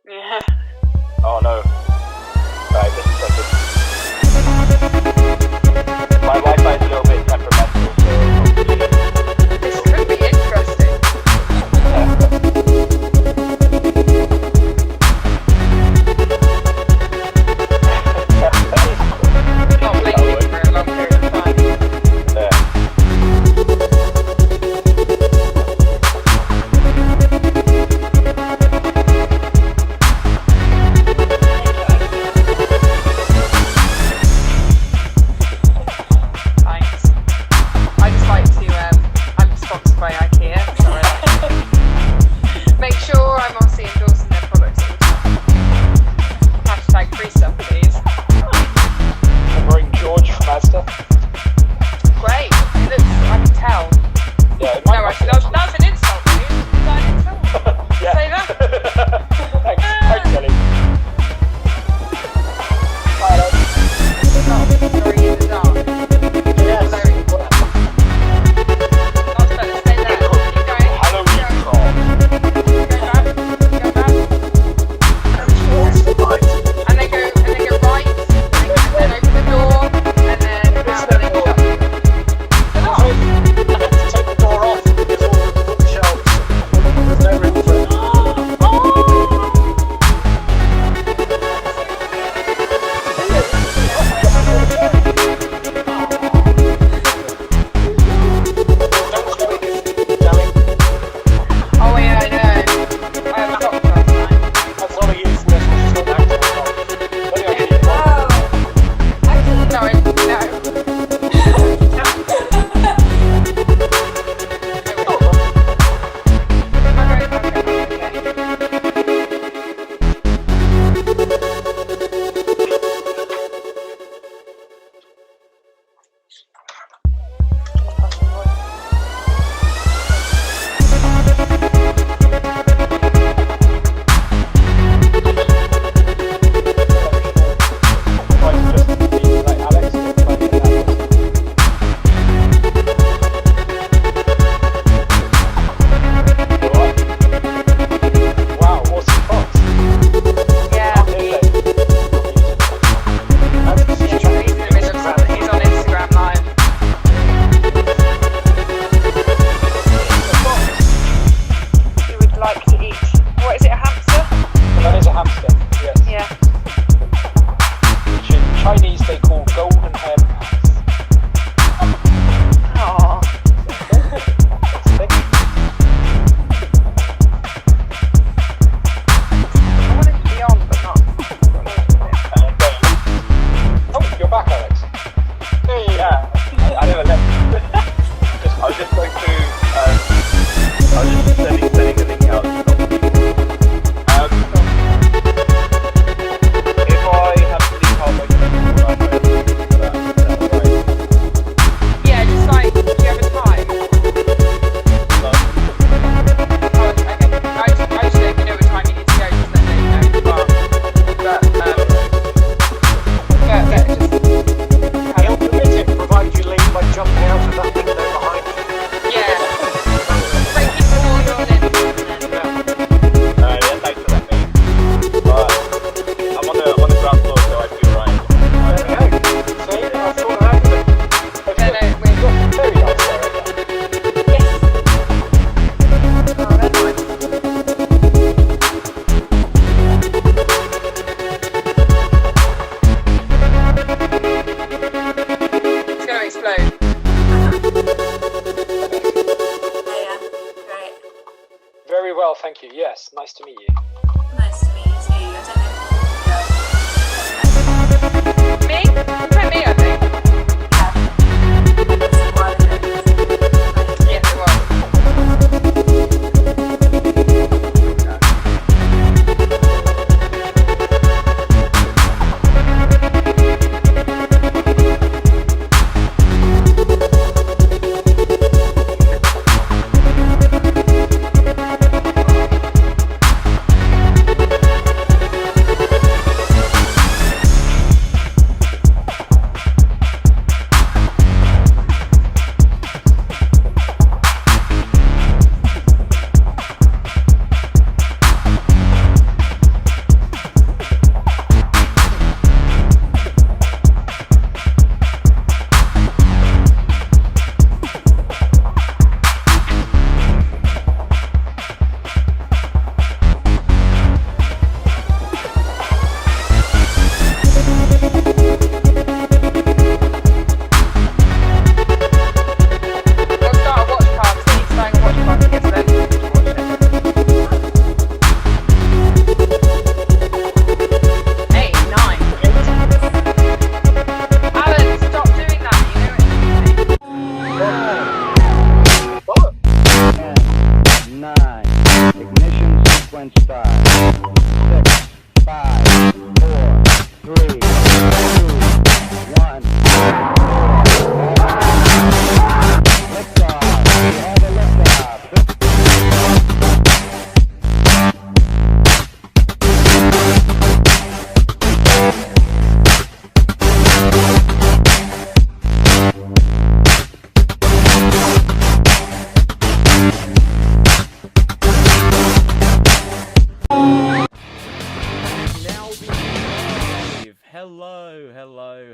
Yeah. Oh no. Right, just a second. My Wi-Fi is a little bit temperamental, so hopefully... This could be interesting. Not blinking for a long period of time. Yeah.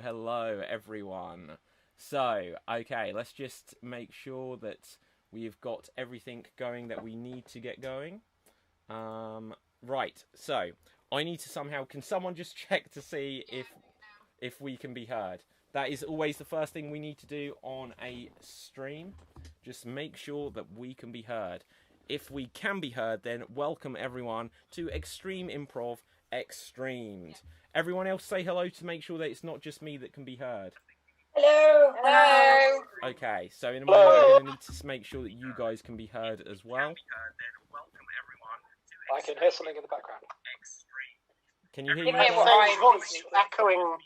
Hello, everyone. So, okay, let's just make sure that we've got everything going that we need to get going. Right, so, I need to somehow... Can someone just check to see if we can be heard? That is always the first thing we need to do on a stream. Just make sure that we can be heard. If we can be heard, then welcome everyone to Extreme Improv XStreamed. Everyone else say hello to make sure that it's not just me that can be heard. Hello. Hello. Okay, so in a moment we're going to need to make sure that you guys can be heard as well. I can hear something in the background. Can you hear You me? hear what I'm voice echoing.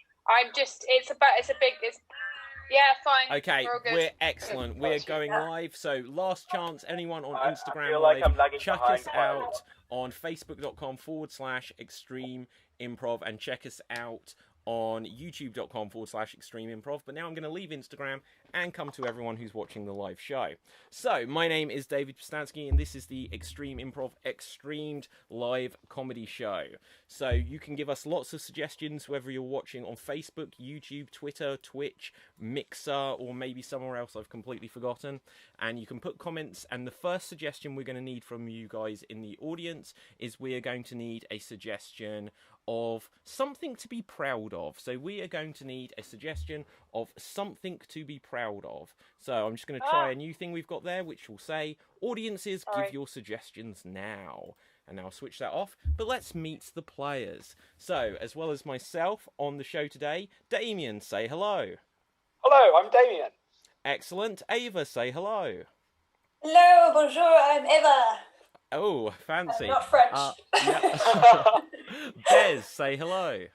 Yeah, fine. Okay, We're all good. we're excellent. We're going live. So last chance, anyone on I Instagram feel like I'm Live, lagging check behind us quite a lot. out on facebook.com/Extreme Improv and check us out on youtube.com/Extreme Improv. But now I'm going to leave Instagram and come to everyone who's watching the live show. So, my name is David Postansky, and this is the Extreme Improv XStreamed live comedy show. So, you can give us lots of suggestions, whether you're watching on Facebook, YouTube, Twitter, Twitch, Mixer, or maybe somewhere else I've completely forgotten. And you can put comments, and the first suggestion we're going to need from you guys in the audience is we are going to need a suggestion of something to be proud of. So we are going to need a suggestion of something to be proud of. So I'm just going to try a new thing we've got there, which will say, audiences, give your suggestions now. And now I'll switch that off. But let's meet the players. So, as well as myself on the show today, Damien, say hello. Hello, I'm Damien. Excellent. Ava, say hello. Hello, bonjour, I'm Eva. Oh, fancy. I'm not French. Yeah. Bez, say hello.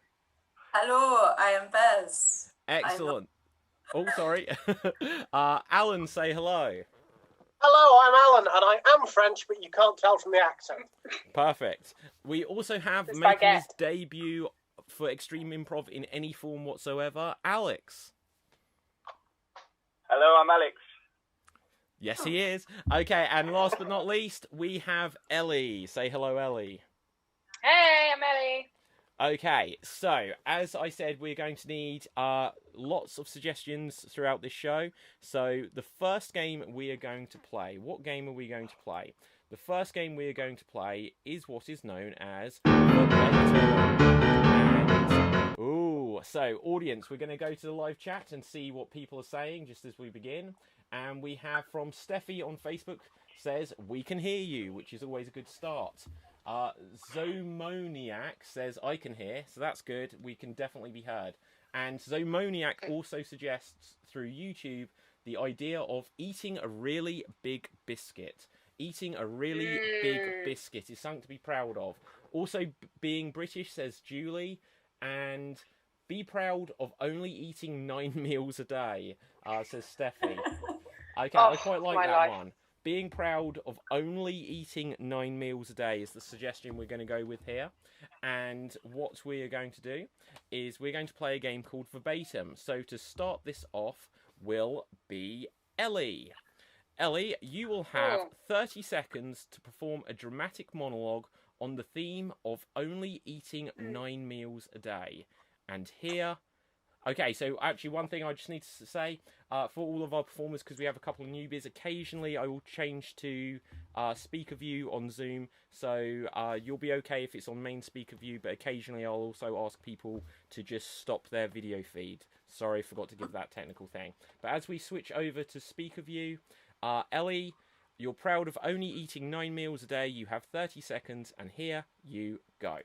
Hello, I am Bez. Excellent. Oh, sorry. Alan, say hello. Hello, I'm Alan, and I am French, but you can't tell from the accent. Perfect. We also have This making his baguette. debut for Extreme Improv in any form whatsoever, Alex. Hello, I'm Alex. Yes, he is. Okay, and last but not least, we have Ellie. Say hello, Ellie. Hey, I'm Ellie. Okay, so as I said, we're going to need lots of suggestions throughout this show. So the first game we are going to play, what game are we going to play? The first game we are going to play is what is known as the and ooh, so audience, we're going to go to the live chat and see what people are saying just as we begin. And we have from Steffi on Facebook says, we can hear you, which is always a good start. Zomoniac says, I can hear, so that's good. We can definitely be heard. And Zomoniac also suggests through YouTube the idea of eating a really big biscuit. Eating a really big biscuit is something to be proud of. Also, being British, says Julie. And be proud of only eating 9 meals a day, says Steffi. Okay, I quite like that one. Being proud of only eating 9 meals a day is the suggestion we're going to go with here. And what we are going to do is we're going to play a game called Verbatim. So to start this off will be Ellie. Ellie, you will have 30 seconds to perform a dramatic monologue on the theme of only eating 9 meals a day. And here... Okay, so actually one thing I just need to say, for all of our performers, because we have a couple of newbies, occasionally I will change to speaker view on Zoom, so you'll be okay if it's on main speaker view, but occasionally I'll also ask people to just stop their video feed. Sorry, I forgot to give that technical thing. But as we switch over to speaker view, Ellie, you're proud of only eating 9 meals a day, you have 30 seconds, and here you go.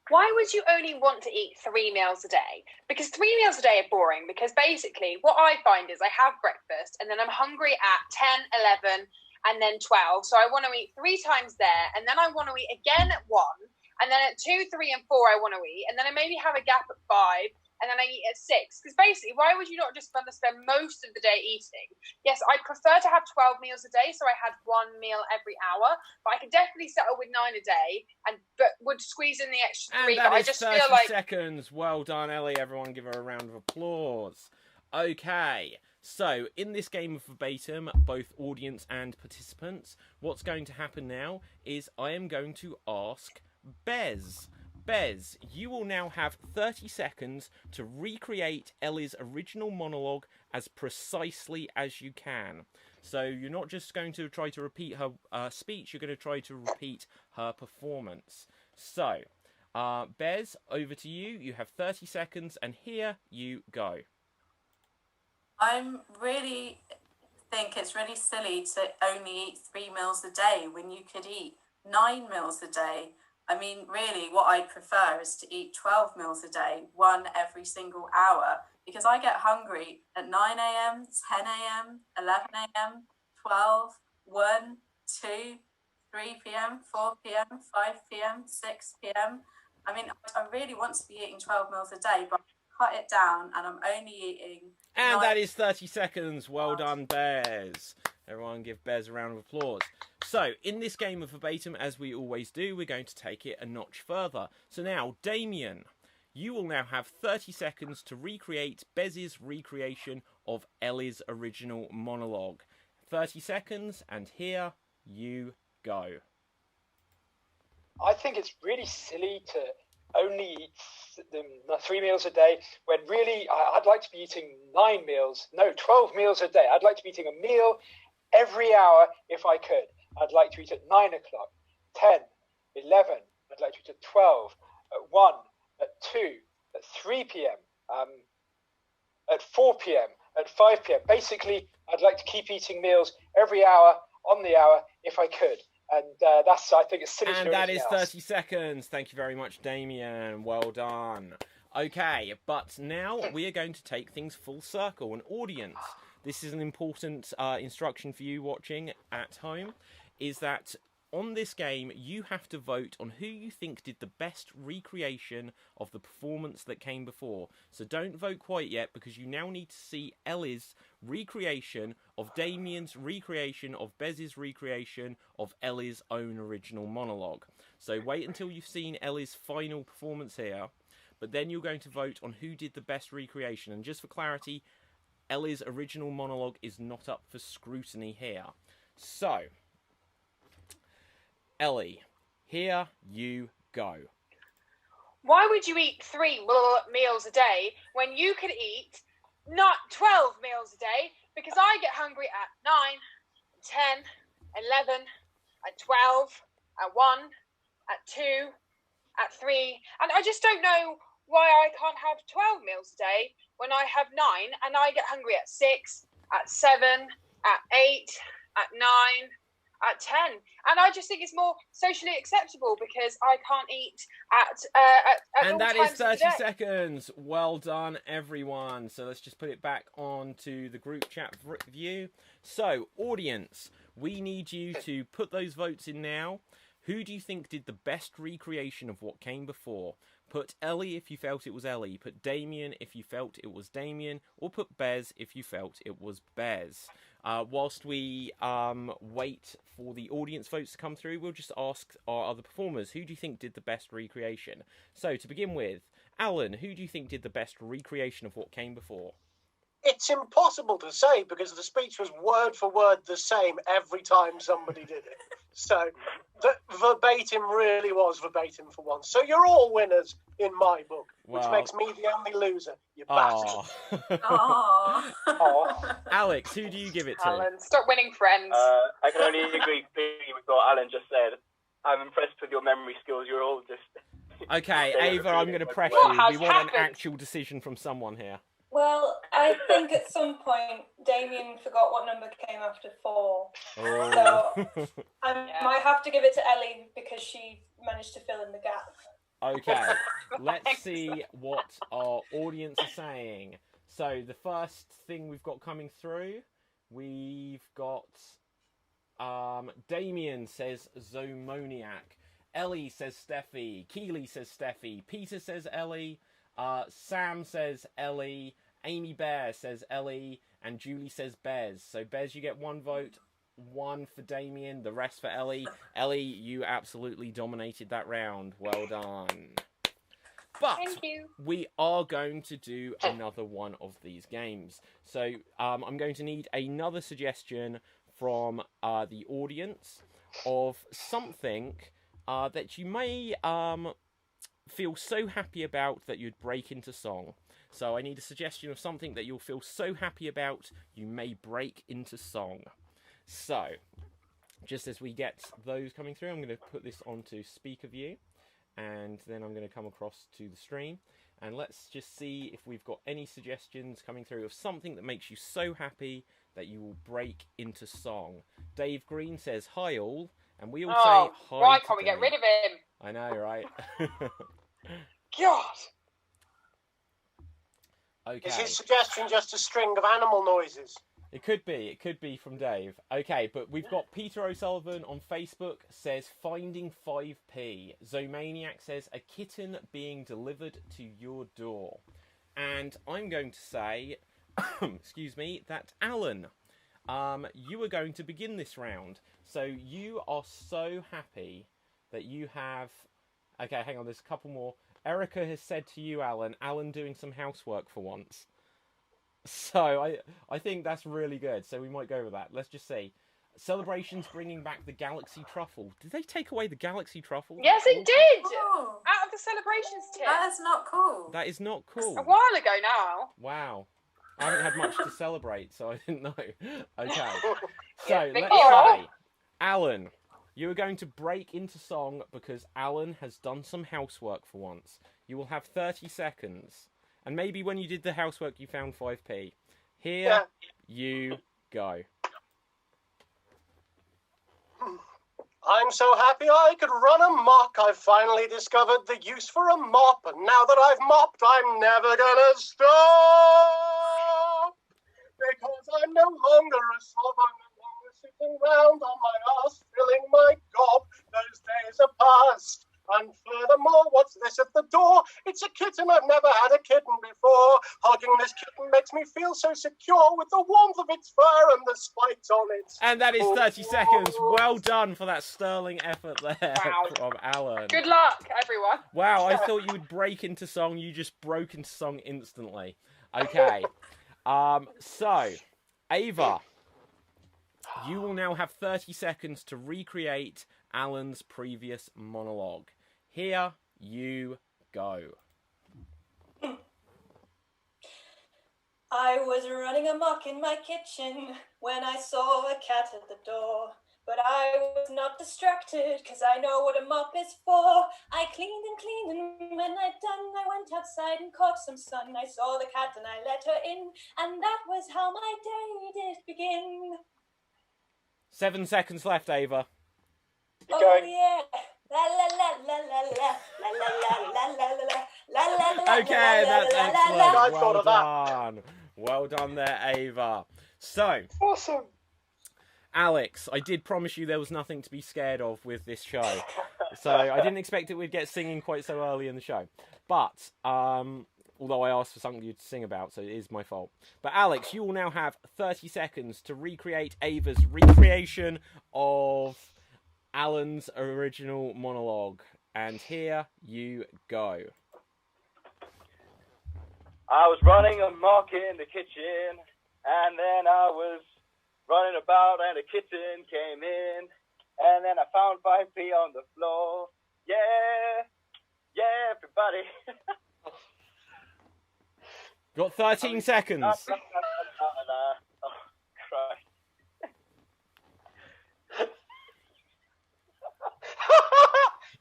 Why would you only want to eat 3 meals a day? Because 3 meals a day are boring. Because basically, what I find is I have breakfast and then I'm hungry at 10, 11, and then 12. So I want to eat 3 times there, and then I want to eat again at 1, and then at 2, 3, and 4 I want to eat, and then I maybe have a gap at 5, and then I eat at 6. Because basically, why would you not just want to spend most of the day eating? Yes, I prefer to have 12 meals a day, so I had 1 meal every hour, but I could definitely settle with 9 a day, but would squeeze in the extra 3. And But that I is just 30 feel like seconds. Well done, Ellie. Everyone give her a round of applause. Okay, so in this game of verbatim, both audience and participants, what's going to happen now is I am going to ask Bez. Bez, you will now have 30 seconds to recreate Ellie's original monologue as precisely as you can. So you're not just going to try to repeat her speech, you're going to try to repeat her performance. So, Bez, over to you. You have 30 seconds, and here you go. I'm really think it's really silly to only eat 3 meals a day when you could eat 9 meals a day. I mean, really, what I'd prefer is to eat 12 meals a day, 1 every single hour, because I get hungry at 9 a.m., 10 a.m., 11 a.m., 12, 1, 2, 3 p.m., 4 p.m., 5 p.m., 6 p.m. I mean, I really want to be eating 12 meals a day, but I cut it down and I'm only eating... And that is 30 seconds. Well done, Bez. Everyone give Bez a round of applause. So, in this game of verbatim, as we always do, we're going to take it a notch further. So now, Damien, you will now have 30 seconds to recreate Bez's recreation of Ellie's original monologue. 30 seconds, and here you go. I think it's really silly to only eat 3 meals a day when really I'd like to be eating 12 meals a day. I'd like to be eating a meal every hour if I could. I'd like to eat at 9 o'clock, 10, 11. I'd like to eat at 12, at 1, at 2, at 3 p.m., at 4 p.m., at 5 p.m. Basically, I'd like to keep eating meals every hour, on the hour, if I could. And that's, I think, it's silly. And that is 30 seconds. Thank you very much, Damien. Well done. Okay, but now we are going to take things full circle. An audience, this is an important instruction for you watching at home, is that on this game, you have to vote on who you think did the best recreation of the performance that came before. So don't vote quite yet, because you now need to see Ellie's recreation of Damien's recreation of Bez's recreation of Ellie's own original monologue. So wait until you've seen Ellie's final performance here, but then you're going to vote on who did the best recreation. And just for clarity, Ellie's original monologue is not up for scrutiny here. So, Ellie, here you go. why would you eat 3 meals a day when you could eat not 12 meals a day? Because I get hungry at 9, 10, 11, at 12, at 1, at 2, at 3. And I just don't know why I can't have 12 meals a day when I have 9 and I get hungry at 6, at 7, at 8, at 9, at 10. And I just think it's more socially acceptable because I can't eat at and all that times is of the 30 day. seconds. Well done, everyone. So let's just put it back onto the group chat view. So, audience, we need you to put those votes in now. Who do you think did the best recreation of what came before? Put Ellie if you felt it was Ellie. Put Damien if you felt it was Damien. Or put Bez if you felt it was Bez. Whilst we wait for the audience votes to come through, we'll just ask our other performers, who do you think did the best recreation? So, to begin with, Alan, who do you think did the best recreation of what came before? It's impossible to say because the speech was word for word the same every time somebody did it. So the verbatim really was verbatim for once. So you're all winners in my book, which makes me the only loser. You bastard. Oh. Alex, who do you give it to? Alan, stop winning friends. I can only agree completely with what Alan just said. I'm impressed with your memory skills. You're all just... Okay, Ava, I'm going to press What you. has We want an happened? actual decision from someone here. Well, I think at some point Damien forgot what number came after 4. Oh. So I might have to give it to Ellie because she managed to fill in the gap. Okay, let's see what our audience are saying. So the first thing we've got coming through, we've got Damien says Zomoniac. Ellie says Steffi. Keely says Steffi. Peter says Ellie. Sam says Ellie. Amy Bear says Ellie. And Julie says Bez. So Bez, you get 1 vote. 1 for Damien. The rest for Ellie. Ellie, you absolutely dominated that round. Well done. But Thank you. we are going to do another one of these games. So I'm going to need another suggestion from the audience of something that you may feel so happy about that you'd break into song. So I need a suggestion of something that you'll feel so happy about you may break into song. So, just as we get those coming through, I'm going to put this onto speaker view. And then I'm going to come across to the stream. And let's just see if we've got any suggestions coming through of something that makes you so happy that you will break into song. Dave Green says, hi all. And we all say hi. Why can't we get rid of him? I know, right? God. Okay. Is his suggestion just a string of animal noises? It could be from Dave. Okay, but we've got Peter O'Sullivan on Facebook says finding 5p. Zomaniac says a kitten being delivered to your door. And I'm going to say, excuse me, that Alan, you are going to begin this round. So you are so happy that you have... Okay, hang on, there's a couple more. Erica has said to you, Alan doing some housework for once. So I think that's really good. So we might go with that. Let's just see. Celebrations bringing back the Galaxy Truffle. Did they take away the Galaxy Truffle? Yes, it did. Oh, Out of the celebrations tip. that is not cool. That is not cool. A while ago now. Wow. I haven't had much to celebrate, so I didn't know. Okay. So Yeah, let's Victoria. say, Alan, you are going to break into song because Alan has done some housework for once. You will have 30 seconds. And maybe when you did the housework, you found 5p. Here you go. I'm so happy I could run amok. I've finally discovered the use for a mop. And now that I've mopped, I'm never gonna stop. Because I'm no longer a slob. I'm no longer sitting round on my ass filling my gob. Those days are past. And furthermore, what's this at the door? It's a kitten. I've never had a kitten before. Hugging this kitten makes me feel so secure with the warmth of its fur and the spikes on it. And that is 30 seconds. Well done for that sterling effort there Wow. from Alan. Good luck, everyone. Wow, I thought you would break into song. You just broke into song instantly. Okay. So, Ava, you will now have 30 seconds to recreate Alan's previous monologue. Here you go. I was running amok in my kitchen when I saw a cat at the door. But I was not distracted, cause I know what a mop is for. I cleaned and cleaned, and when I'd done, I went outside and caught some sun. I saw the cat and I let her in, and that was how my day did begin. 7 seconds left, Ava. Keep Oh going. yeah. La la la la la la la la la la la la la. Okay, that's I excellent. thought Well of that. done. Well done there, Ava. So, Awesome. Alex, I did promise you there was nothing to be scared of with this show. So I didn't expect it would get singing quite so early in the show. But, although I asked for something you to sing about, so it is my fault. But Alex, you will now have 30 seconds to recreate Ava's recreation of Alan's original monologue. And here you go. I was running amok in the kitchen, and then I was running about, and a kitten came in, and then I found 5p on the floor. Yeah, everybody. Got 13 seconds. Oh, Christ.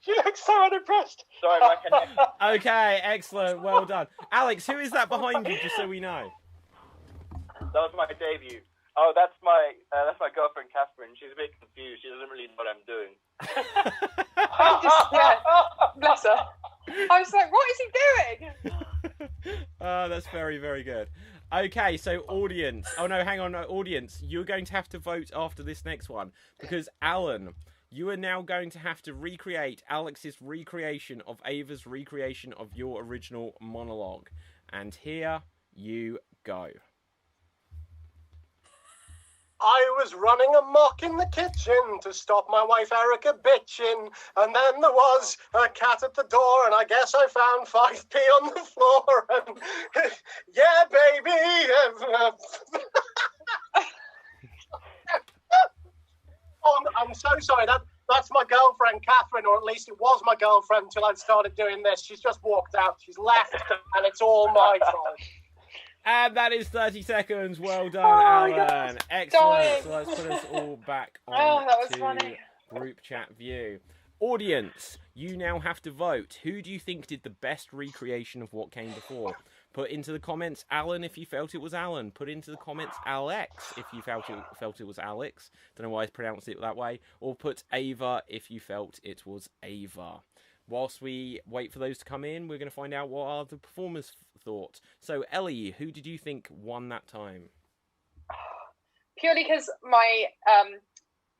You look so unimpressed. Sorry, my connection. Okay, excellent. Well done. Alex, who is that behind you, just so we know? That was my debut. Oh, that's my girlfriend, Catherine. She's a bit confused. She doesn't really know what I'm doing. Yeah, bless her. I was like, what is he doing? That's very, very good. Okay, so audience. Oh no, hang on, no, audience. You're going to have to vote after this next one because Alan, you are now going to have to recreate Alex's recreation of Ava's recreation of your original monologue. And here you go. I was running amok in the kitchen to stop my wife Erica bitching, and then there was a cat at the door, and I guess I found 5p on the floor, and yeah, baby. Oh, I'm so sorry. That's my girlfriend, Catherine, or at least it was my girlfriend until I started doing this. She's just walked out. She's left, and it's all my fault. And that is 30 seconds. Well done, Alan. Excellent. Dying. So let's put us all back on that was to funny. group chat view. Audience, you now have to vote. Who do you think did the best recreation of what came before? Put into the comments Alan if you felt it was Alan. Put into the comments Alex if you felt it was Alex. Don't know why I pronounced it that way. Or put Ava if you felt it was Ava. Whilst we wait for those to come in, we're going to find out what are the performers thought. So, Ellie, who did you think won that time? Purely because my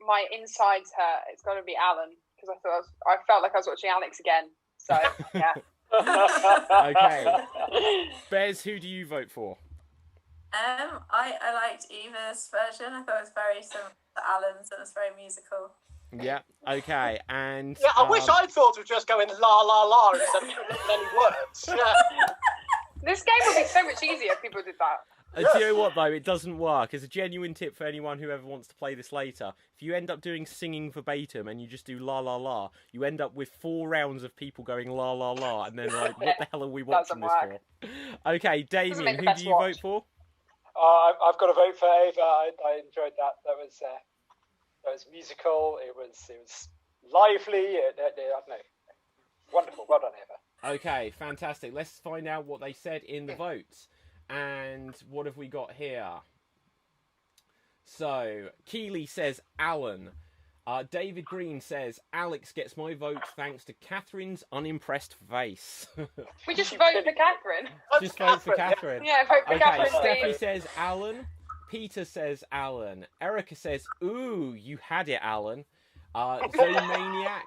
my insides hurt. It's got to be Alan because I felt like I was watching Alex again. So yeah. Okay. Bez, who do you vote for? I liked Eva's version. I thought it was very similar to Alan's. It was very musical. Yeah. Okay. And yeah, I wish I'd thought of just going la la la instead of putting any words. Yeah. This game would be so much easier if people did that. Do you know what, though? It doesn't work. As a genuine tip for anyone who ever wants to play this later, if you end up doing singing verbatim and you just do la la la, you end up with 4 rounds of people going la la la, and then like, what the hell are we watching this for? Okay, Damien, who do you vote for? I've got to vote for Ava. I enjoyed that. That was musical. It was lively. I don't know. Wonderful. Well done, Ava. Okay, fantastic. Let's find out what they said in the votes. And what have we got here? So, Keeley says Alan. David Green says Alex gets my vote thanks to Catherine's unimpressed face. We just vote for Catherine. Just vote for Catherine. Yeah, vote for Catherine. Steffi please. says Alan. Peter says Alan. Erica says, ooh, you had it, Alan. Maniac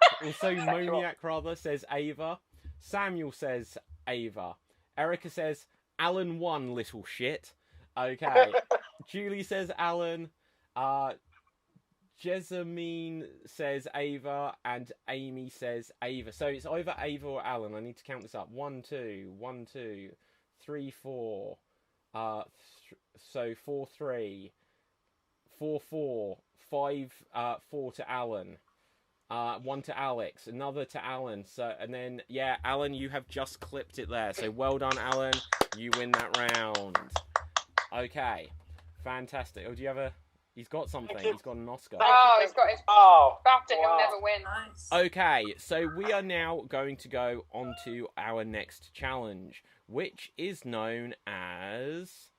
rather, says Ava. Samuel says Ava. Erica says, Alan won, little shit. Okay. Julie says Alan. Jessamine says Ava. And Amy says Ava. So it's either Ava or Alan. I need to count this up. 1, 2, 1, 2, 3, 4. So 4, 3. 4, 4. 5, 4 to Alan. 1 to Alex, another to Alan. So, and then, yeah, Alan, you have just clipped it there. So well done, Alan. You win that round. Okay, fantastic. Oh, do you have a... He's got something. He's got an Oscar. Oh, he's got his BAFTA. Wow. He'll never win. Nice. Okay, so we are now going to go on to our next challenge, which is known as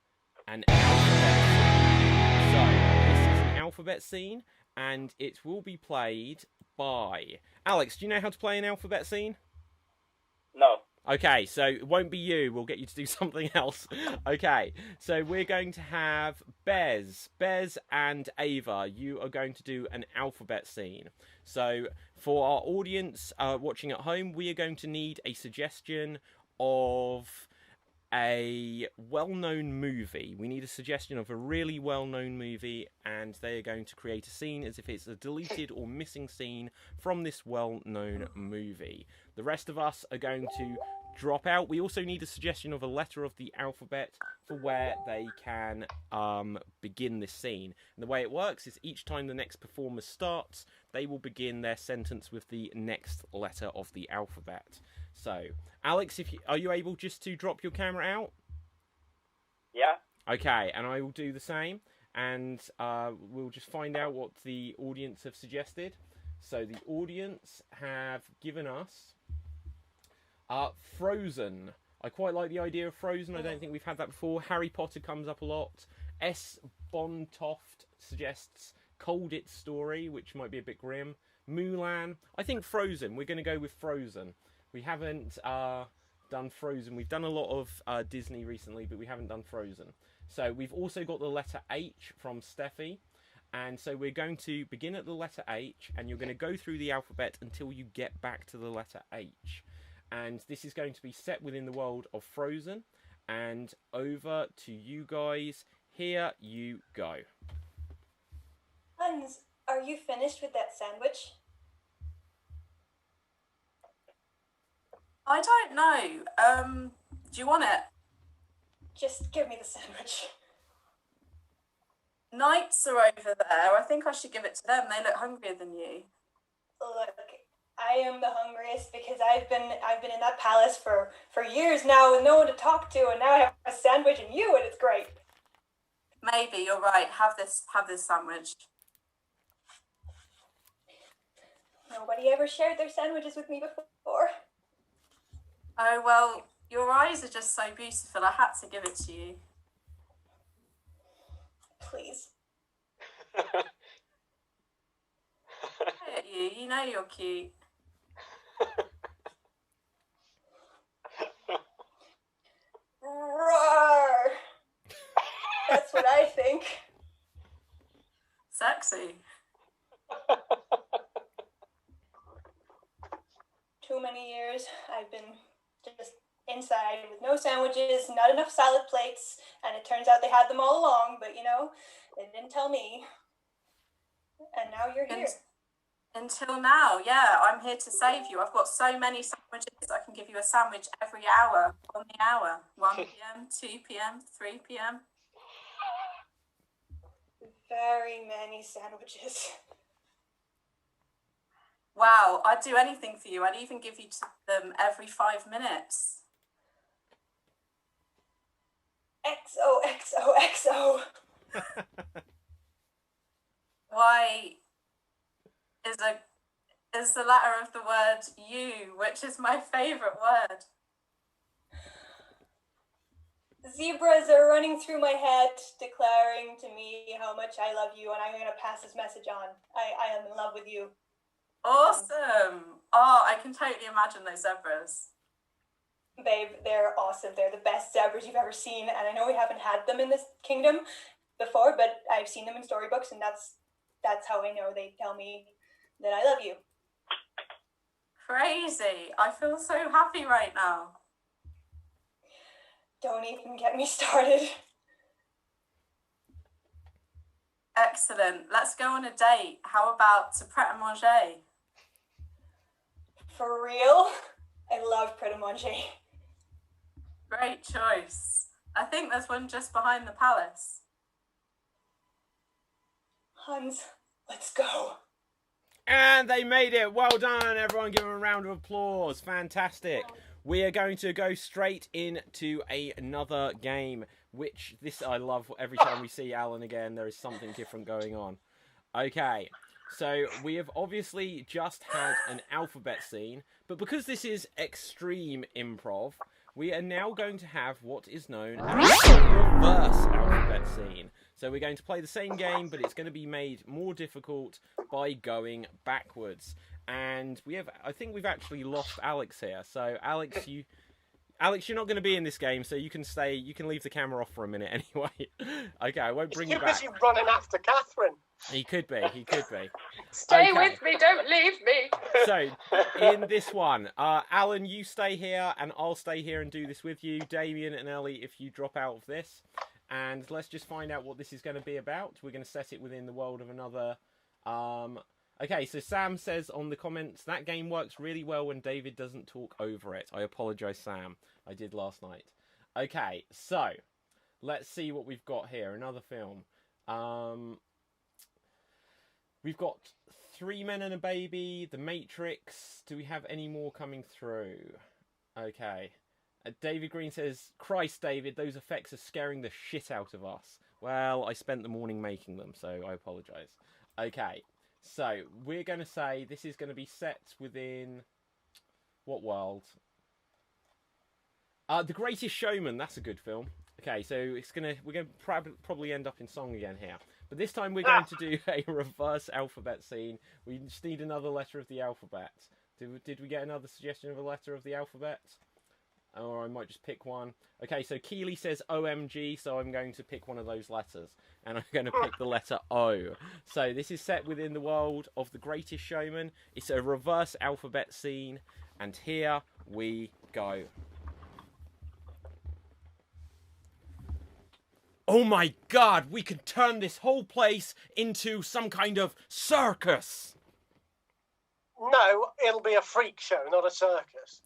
an alphabet scene. So, this is an alphabet scene, and it will be played by... Alex, do you know how to play an alphabet scene? No. Okay, so it won't be you. We'll get you to do something else. Okay, so we're going to have Bez and Ava. You are going to do an alphabet scene. So for our audience watching at home, we are going to need a suggestion of a well-known movie. We need a suggestion of a really well-known movie, and they are going to create a scene as if it's a deleted or missing scene from this well-known movie. The rest of us are going to drop out. We also need a suggestion of a letter of the alphabet for where they can begin this scene. And the way it works is each time the next performer starts, they will begin their sentence with the next letter of the alphabet. So, Alex, are you able just to drop your camera out? Yeah. Okay, and I will do the same, and we'll just find out what the audience have suggested. So the audience have given us Frozen. I quite like the idea of Frozen. I don't think we've had that before. Harry Potter comes up a lot. S. Bontoft suggests Cold It Story, which might be a bit grim. Mulan. I think Frozen. We're going to go with Frozen. We haven't done Frozen. We've done a lot of Disney recently, but we haven't done Frozen. So we've also got the letter H from Steffi. And so we're going to begin at the letter H, and you're going to go through the alphabet until you get back to the letter H. And this is going to be set within the world of Frozen. And over to you guys. Here you go. Hans, are you finished with that sandwich? I don't know. Do you want it? Just give me the sandwich. Knights are over there. I think I should give it to them. They look hungrier than you. Look, I am the hungriest because I've been in that palace for years now with no one to talk to, and now I have a sandwich and you, and it's great. Maybe you're right. Have this sandwich. Nobody ever shared their sandwiches with me before. Oh well, your eyes are just so beautiful. I had to give it to you. Please. Look at you. You know you're cute. Roar! That's what I think. Sexy. Too many years I've been just inside with no sandwiches, not enough salad plates, and it turns out they had them all along, but you know, they didn't tell me. And now you're here. Until now, yeah, I'm here to save you. I've got so many sandwiches. I can give you a sandwich every hour, on the hour. 1 p.m., 2 p.m., 3 p.m. Very many sandwiches. Wow, I'd do anything for you. I'd even give you them every 5 minutes. XOXOXO. Y is the letter of the word you, which is my favourite word. Zebras are running through my head, declaring to me how much I love you, and I'm going to pass this message on. I am in love with you. Awesome. Oh, I can totally imagine those zebras. Babe, they're awesome. They're the best zebras you've ever seen, and I know we haven't had them in this kingdom before, but I've seen them in storybooks, and that's how I know. They tell me that I love you. Crazy. I feel so happy right now. Don't even get me started. Excellent. Let's go on a date. How about to Pret-a-Manger? For real? I love Pret-a-Manger. Great choice. I think there's one just behind the palace. Hans, let's go. And they made it. Well done, everyone. Give them a round of applause. Fantastic. We are going to go straight into another game, which I love. Every time we see Alan again, there is something different going on. Okay, so we have obviously just had an alphabet scene, but because this is extreme improv, we are now going to have what is known as a reverse alphabet scene. So we're going to play the same game, but it's going to be made more difficult by going backwards. And I think we've actually lost Alex here. So Alex, you're not going to be in this game, so you can stay. You can leave the camera off for a minute anyway. Okay, I won't bring you back. He's too busy running after Catherine. He could be. Stay Okay. with me, don't leave me. So, in this one, Alan, you stay here, and I'll stay here and do this with you. Damien and Ellie, if you drop out of this. And let's just find out what this is going to be about. We're going to set it within the world of another... Okay, so Sam says on the comments, that game works really well when David doesn't talk over it. I apologise, Sam. I did last night. Okay, so, let's see what we've got here. Another film. We've got Three Men and a Baby, The Matrix. Do we have any more coming through? Okay. David Green says, Christ, David, those effects are scaring the shit out of us. Well, I spent the morning making them, so I apologise. Okay, so we're going to say this is going to be set within... What world? The Greatest Showman, that's a good film. Okay, so we're going to probably end up in song again here. But this time we're going to do a reverse alphabet scene. We just need another letter of the alphabet. Did we get another suggestion of a letter of the alphabet? or I might just pick one. Okay, so Keely says OMG, so I'm going to pick one of those letters. And I'm going to pick the letter O. So this is set within the world of The Greatest Showman. It's a reverse alphabet scene. And here we go. Oh my god, we could turn this whole place into some kind of circus. No, it'll be a freak show, not a circus.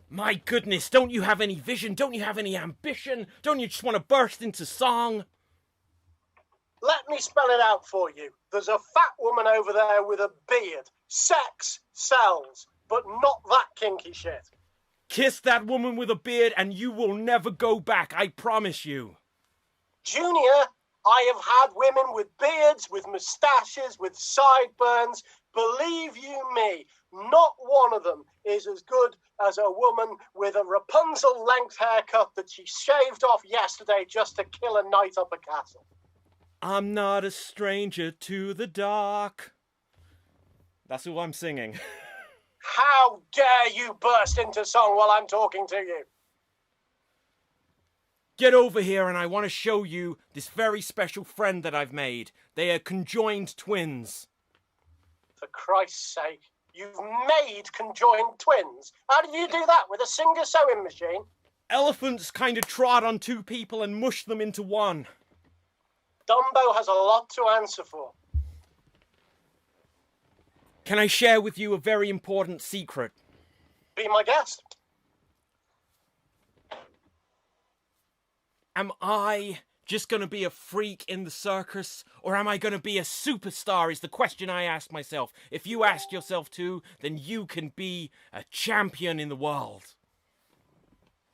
My goodness, don't you have any vision? Don't you have any ambition? Don't you just want to burst into song? Let me spell it out for you. There's a fat woman over there with a beard. Sex sells, but not that kinky shit. Kiss that woman with a beard and you will never go back, I promise you. Junior, I have had women with beards, with moustaches, with sideburns. Believe you me, not one of them is as good as a woman with a Rapunzel-length haircut that she shaved off yesterday just to kill a knight up a castle. I'm not a stranger to the dark. That's all I'm singing. How dare you burst into song while I'm talking to you? Get over here and I want to show you this very special friend that I've made. They are conjoined twins. For Christ's sake, you've made conjoined twins. How did you do that? With a Singer sewing machine? Elephants kind of trod on two people and mushed them into one. Dumbo has a lot to answer for. Can I share with you a very important secret? Be my guest. Am I just going to be a freak in the circus, or am I going to be a superstar is the question I ask myself. If you ask yourself too, then you can be a champion in the world.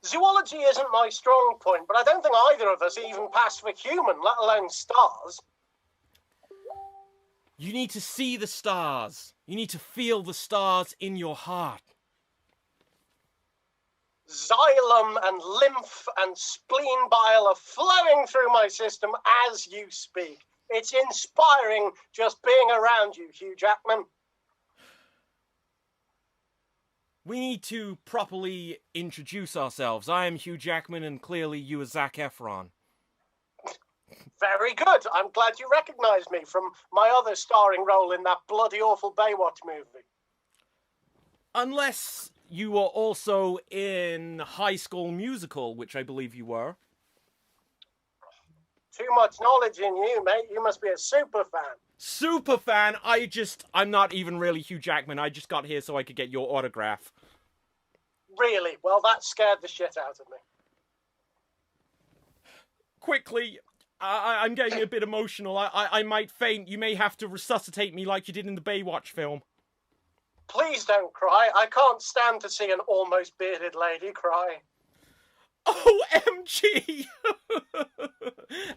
Zoology isn't my strong point, but I don't think either of us even passed for human, let alone stars. You need to see the stars. You need to feel the stars in your heart. Xylem and lymph and spleen bile are flowing through my system as you speak. It's inspiring just being around you, Hugh Jackman. We need to properly introduce ourselves. I am Hugh Jackman and clearly you are Zac Efron. Very good. I'm glad you recognised me from my other starring role in that bloody awful Baywatch movie. Unless you were also in High School Musical, which I believe you were. Too much knowledge in you, mate. You must be a super fan. Super fan? I'm not even really Hugh Jackman. I just got here so I could get your autograph. Really? Well, that scared the shit out of me. Quickly, I'm getting a bit emotional. I might faint. You may have to resuscitate me like you did in the Baywatch film. Please don't cry. I can't stand to see an almost bearded lady cry. OMG!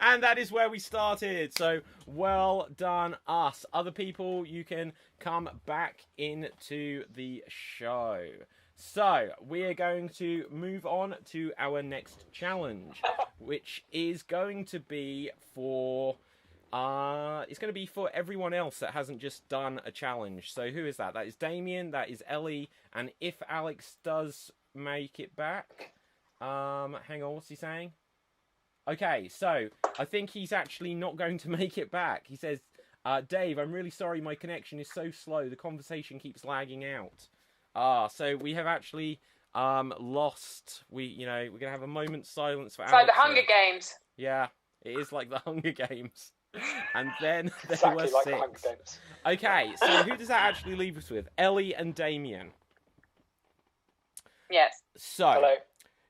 And that is where we started. So, well done us. Other people, you can come back into the show. So, we are going to move on to our next challenge, which is going to be for... it's going to be for everyone else that hasn't just done a challenge. So who is that? That is Damien, that is Ellie, and if Alex does make it back... hang on, what's he saying? Okay, so I think he's actually not going to make it back. He says, Dave, I'm really sorry my connection is so slow. The conversation keeps lagging out. So we have actually lost... we're going to have a moment's silence for It's Alex. like the Hunger Games. Yeah, it is like the Hunger Games. And then there Exactly were like 6. the Hunger Games. Okay, so who does that actually leave us with? Ellie and Damien. Yes. So, Hello.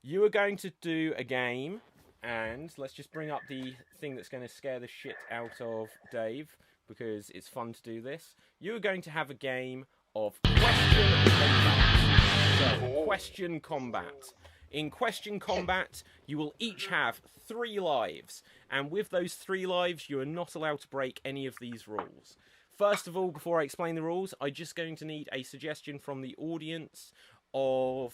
you are going to do a game, and let's just bring up the thing that's going to scare the shit out of Dave, because it's fun to do this. You are going to have a game of question combat. So, question combat. In question combat, you will each have 3 lives, and with those 3 lives, you are not allowed to break any of these rules. First of all, before I explain the rules, I'm just going to need a suggestion from the audience of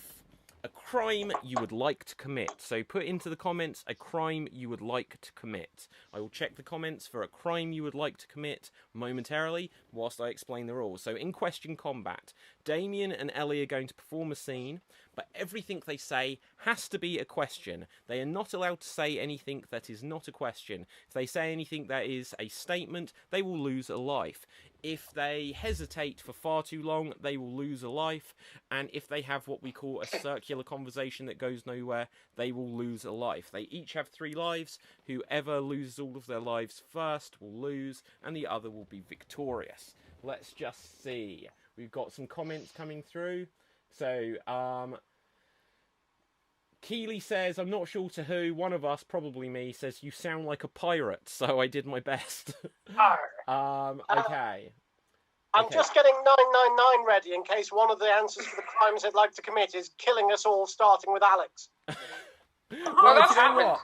a crime you would like to commit. So put into the comments a crime you would like to commit. I will check the comments for a crime you would like to commit momentarily whilst I explain the rules. So in question combat, Damien and Ellie are going to perform a scene. but everything they say has to be a question. They are not allowed to say anything that is not a question. If they say anything that is a statement, they will lose a life. If they hesitate for far too long, they will lose a life. And if they have what we call a circular conversation that goes nowhere, they will lose a life. They each have 3 lives. Whoever loses all of their lives first will lose, and the other will be victorious. Let's just see. We've got some comments coming through. So, Keeley says, I'm not sure to who, one of us, probably me, says, you sound like a pirate, so I did my best. Okay. I'm just getting 999 ready in case one of the answers for the crimes they'd like to commit is killing us all, starting with Alex. Well, that's you know happened. what?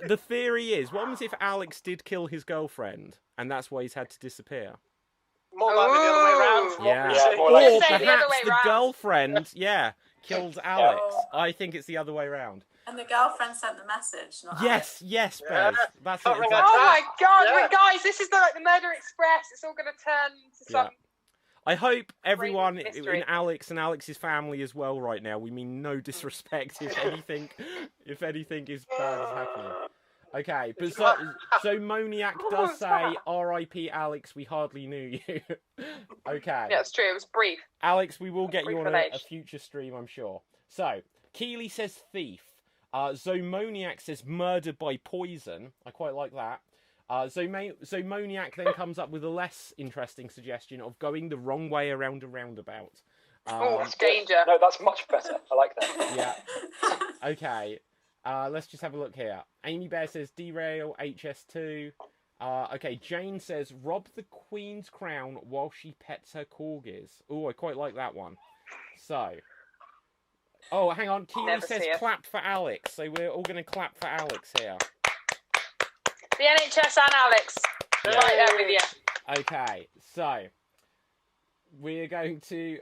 The theory is, what happens if Alex did kill his girlfriend, and that's why he's had to disappear? More likely the other way around. From Yeah. what we Yeah, see. more Or like- Say the other perhaps way the round. girlfriend, killed Alex. I think it's the other way round. And the girlfriend sent the message, not Yes, yes, Bez. That's it. Covering exactly. Oh my God, Yeah. wait, guys, this is like the Murder Express. It's all going to turn into some. I hope everyone mystery. in Alex and Alex's family is well right now. We mean no disrespect if anything is bad is happening. Okay, but so Moniac does say, R.I.P. Alex, we hardly knew you. Okay. Yeah, it's true. It was brief. Alex, we will get you on a Privilege. future stream, I'm sure. So, Keeley says thief. Zomoniac says murdered by poison. I quite like that. Zomoniac then comes up with a less interesting suggestion of going the wrong way around a roundabout. Oh, it's danger. No, that's much better. I like that. Yeah. Okay. Let's just have a look here. Amy Bear says derail HS2. Okay, Jane says rob the Queen's crown while she pets her corgis. Oh, I quite like that one. So. Oh, hang on. Keely Never says see it. clap for Alex. So we're all going to clap for Alex here. The NHS and Alex. Yeah. Right there with you. Okay, so we're going to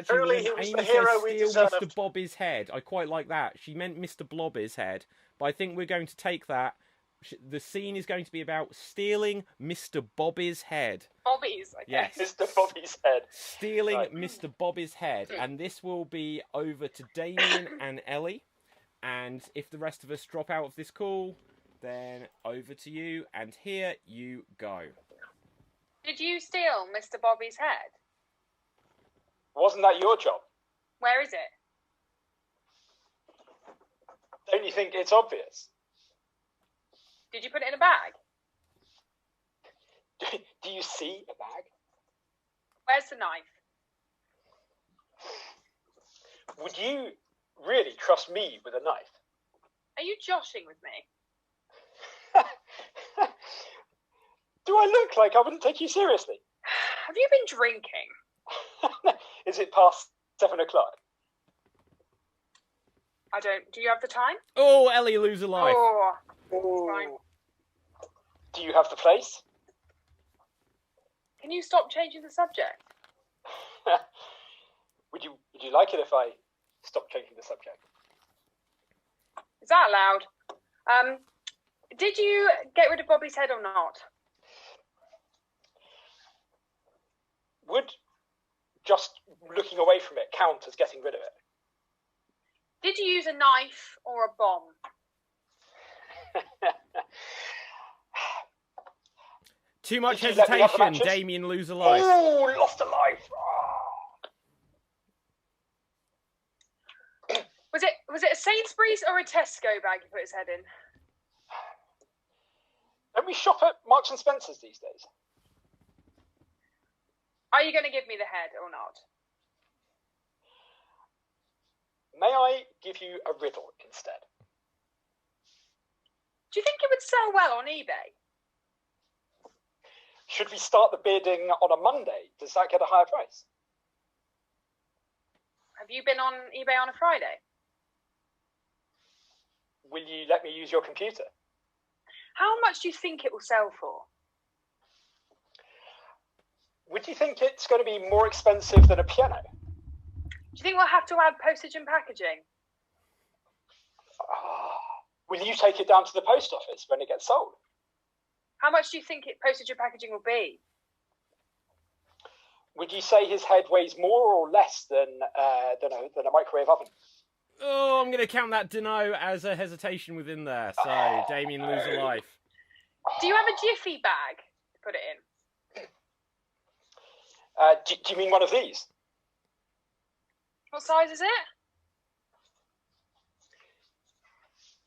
Truly, actually. he was Amy the hero says we steal Mr. deserved. Bobby's head. I quite like that. She meant Mr. Blobby's head, but I think we're going to take that. The scene is going to be about stealing Mr. Bobby's head. Bobby's, I Yes. guess. Mr. Bobby's head. Stealing Right. Mr. Bobby's head, and this will be over to Damien and Ellie. And if the rest of us drop out of this call, then over to you. And here you go. Did you steal Mr. Bobby's head? Wasn't that your job? Where is it? Don't you think it's obvious? Did you put it in a bag? Do you see a bag? Where's the knife? Would you really trust me with a knife? Are you joshing with me? Do I look like I wouldn't take you seriously? Have you been drinking? Is it past 7 o'clock? I don't. Do you have the time? Oh, Ellie lose a life. Oh, Ooh. fine. Do you have the place? Can you stop changing the subject? Would you like it if I stopped changing the subject? Is that allowed? Did you get rid of Bobby's head or not? Would just looking away from it count as getting rid of it? Did you use a knife or a bomb? Too much Did you let me have the hesitation. matches? Damien lose a life. Oh, lost a life. Was it a Sainsbury's or a Tesco bag you put his head in? Don't we shop at Marks and Spencer's these days? Are you going to give me the head or not? May I give you a riddle instead? Do you think it would sell well on eBay? Should we start the bidding on a Monday? Does that get a higher price? Have you been on eBay on a Friday? Will you let me use your computer? How much do you think it will sell for? Would you think it's going to be more expensive than a piano? Do you think we'll have to add postage and packaging? Will you take it down to the post office when it gets sold? How much do you think postage and packaging will be? Would you say his head weighs more or less than a microwave oven? Oh, I'm going to count that dunno as a hesitation within there. So, Damien lose a life. Do you have a jiffy bag to put it in? Do you mean one of these? What size is it?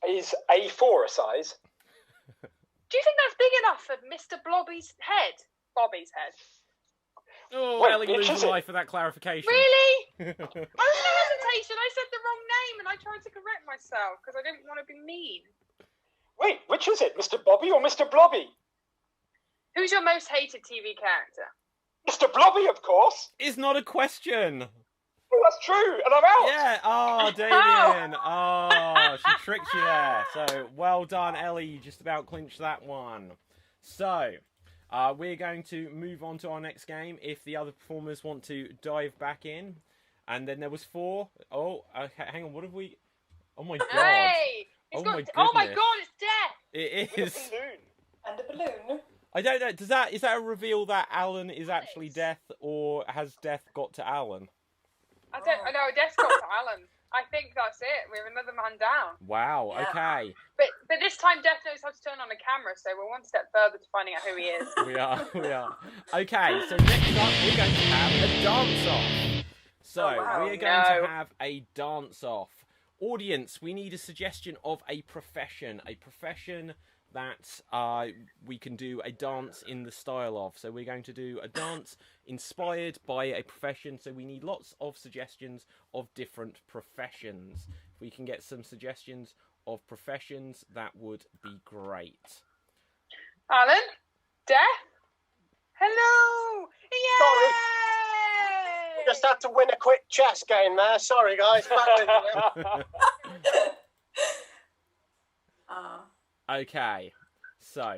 Is A4 a size? Do you think that's big enough for Mr. Blobby's head? Bobby's head. Oh, Wait, Ellie which loses is a it? life for that clarification. Really? I was no hesitation. I said the wrong name and I tried to correct myself because I didn't want to be mean. Wait, which is it? Mr. Bobby or Mr. Blobby? Who's your most hated TV character? Mr. Blobby, of course. It's not a question. Well, that's true, and I'm out. Yeah. Oh, Damien. Oh, she tricked you there. So, well done, Ellie. You just about clinched that one. So, we're going to move on to our next game if the other performers want to dive back in. And then there was 4. Oh, okay. Hang on. What have we... Oh, my God. Hey! Oh, got... my oh my goodness. God, it's death! It With is... a balloon. And a balloon. I don't know. Is that a reveal that Alan is actually Death, or has Death got to Alan? I know, death's got to Alan. I think that's it. We have another man down. Wow. Yeah. Okay. But this time Death knows how to turn on a camera, so we're one step further to finding out who he is. We are. Okay, so next up we're going to have a dance-off. So, Oh, wow. we are going to have a dance-off. Audience, we need a suggestion of a profession that we can do a dance in the style of. So we're going to do a dance inspired by a profession, so we need lots of suggestions of different professions. If we can get some suggestions of professions, that would be great. Alan? Death? Hello! Yay! Just had to win a quick chess game there. Sorry, guys. Back with you now. Okay, so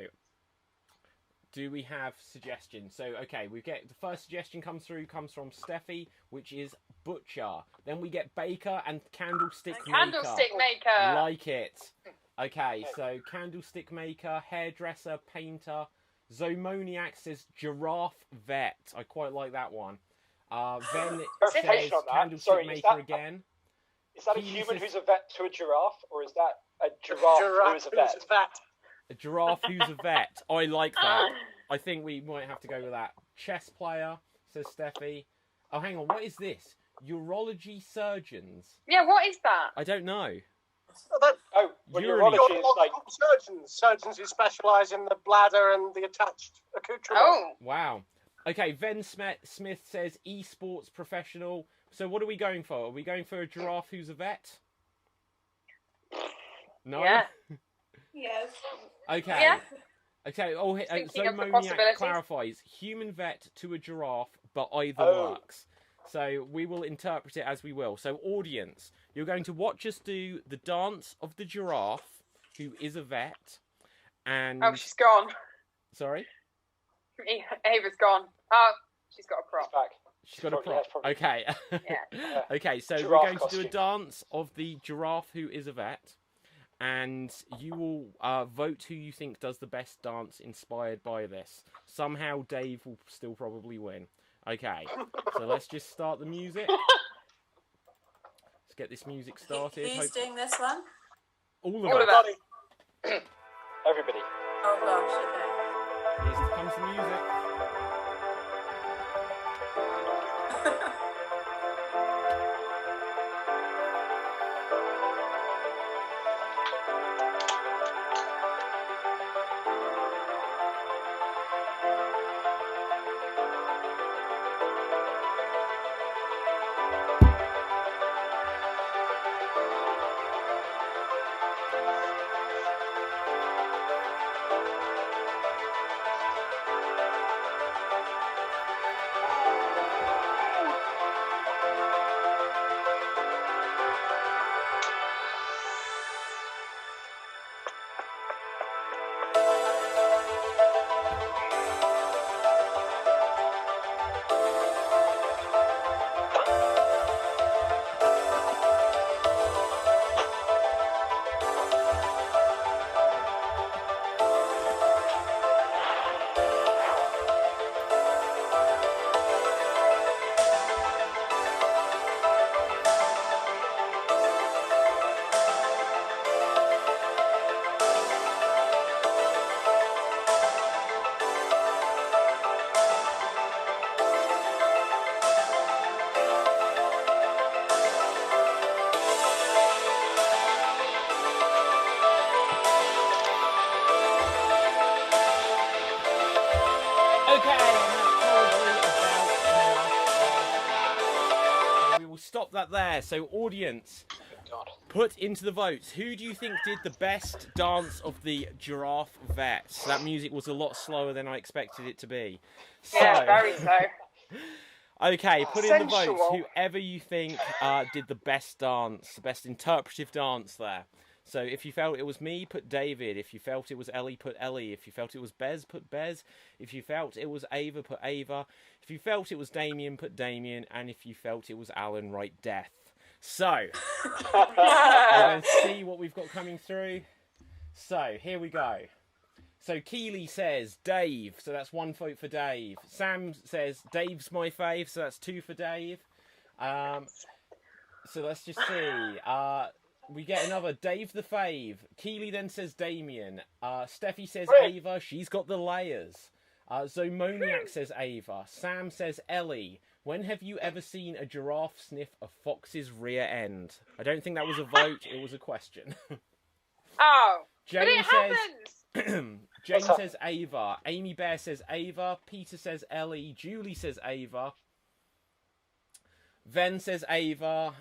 do we have suggestions? So, okay, we get the first suggestion comes from Steffi, which is butcher. Then we get baker and candlestick maker. Candlestick maker. Like it. Okay, so candlestick maker, hairdresser, painter. Zomoniac says giraffe vet. I quite like that one. Then it says Clarification on that. candlestick Sorry, maker again. Is that a He human says- who's a vet to a giraffe, or is that a giraffe who is a vet? A giraffe who's a vet. I like that. I think we might have to go with that. Chess player, says Steffi. Oh, hang on. What is this? Urology surgeons. Yeah, what is that? I don't know. Oh, well, Urology. urology is like... Surgeons who specialise in the bladder and the attached accoutrement. Oh. Wow. Okay, Ven Smith says esports professional. So what are we going for? Are we going for a giraffe who's a vet? No? Yeah. Yes. Okay. Yeah. Okay. Oh, Thinking of the Zomoniac possibilities. clarifies human vet to a giraffe, but either Oh. works. So we will interpret it as we will. So audience, you're going to watch us do the dance of the giraffe, who is a vet, and Oh, she's gone. sorry, Ava's gone. Oh, she's got a prop. Back. she's got a Probably- prop. yeah, probably. Okay. Yeah. Okay. So Giraffe we're going to do a costume. dance of the giraffe who is a vet. And you will vote who you think does the best dance inspired by this. Somehow Dave will still probably win. Okay, so let's just start the music. Let's get this music started. Who's doing this one? All All of of us. us. Everybody. Oh gosh, okay. Here comes the music. that there. So, audience, God. put into the votes. Who do you think did the best dance of the giraffe vets? That music was a lot slower than I expected it to be. Yeah, very so. Okay, put in the votes. Sensual. Whoever you think did the best dance, the best interpretive dance there. So if you felt it was me, put David. If you felt it was Ellie, put Ellie. If you felt it was Bez, put Bez. If you felt it was Ava, put Ava. If you felt it was Damien, put Damien. And if you felt it was Alan, write Death. So, we're going to see what we've got coming through. So, here we go. So, Keely says Dave, so that's 1 vote for Dave. Sam says Dave's my fave, so that's 2 for Dave. So, let's just see. We get another Dave the fave. Keely then says Damien. Steffi says Ava, she's got the layers. Zomoniac says Ava. Sam says Ellie. When have you ever seen a giraffe sniff a fox's rear end? I don't think that was a vote, it was a question. Oh, Jane but it happens. Jane says Ava. Amy Bear says Ava. Peter says Ellie. Julie says Ava. Ven says Ava,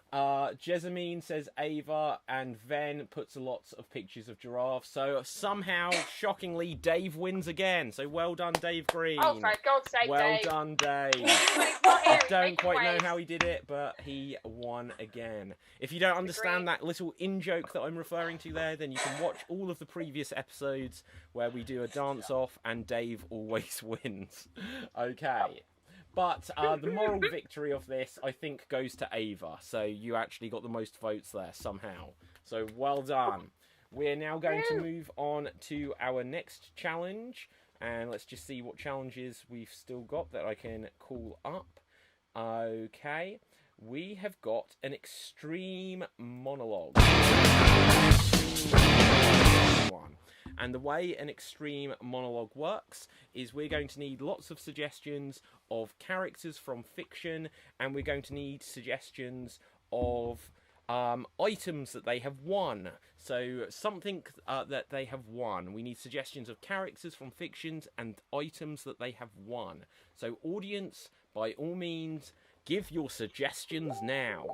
Jessamine says Ava, and Ven puts lots of pictures of giraffes. So somehow, shockingly, Dave wins again. So well done, Dave Green. Oh, for God's sake, well Dave. done, Dave. He's not here, I he's don't making quite know waves. how he did it, but he won again. If you don't understand that little in-joke that I'm referring to there, then you can watch all of the previous episodes where we do a dance-off and Dave always wins. Okay. But the moral victory of this, I think, goes to Ava. So you actually got the most votes there somehow. So well done. We're now going to move on to our next challenge. And let's just see what challenges we've still got that I can call up. Okay. We have got an extreme monologue. One. And the way an extreme monologue works is we're going to need lots of suggestions of characters from fiction, and we're going to need suggestions of items that they have won. So something that they have won. We need suggestions of characters from fictions and items that they have won. So audience, by all means, give your suggestions now.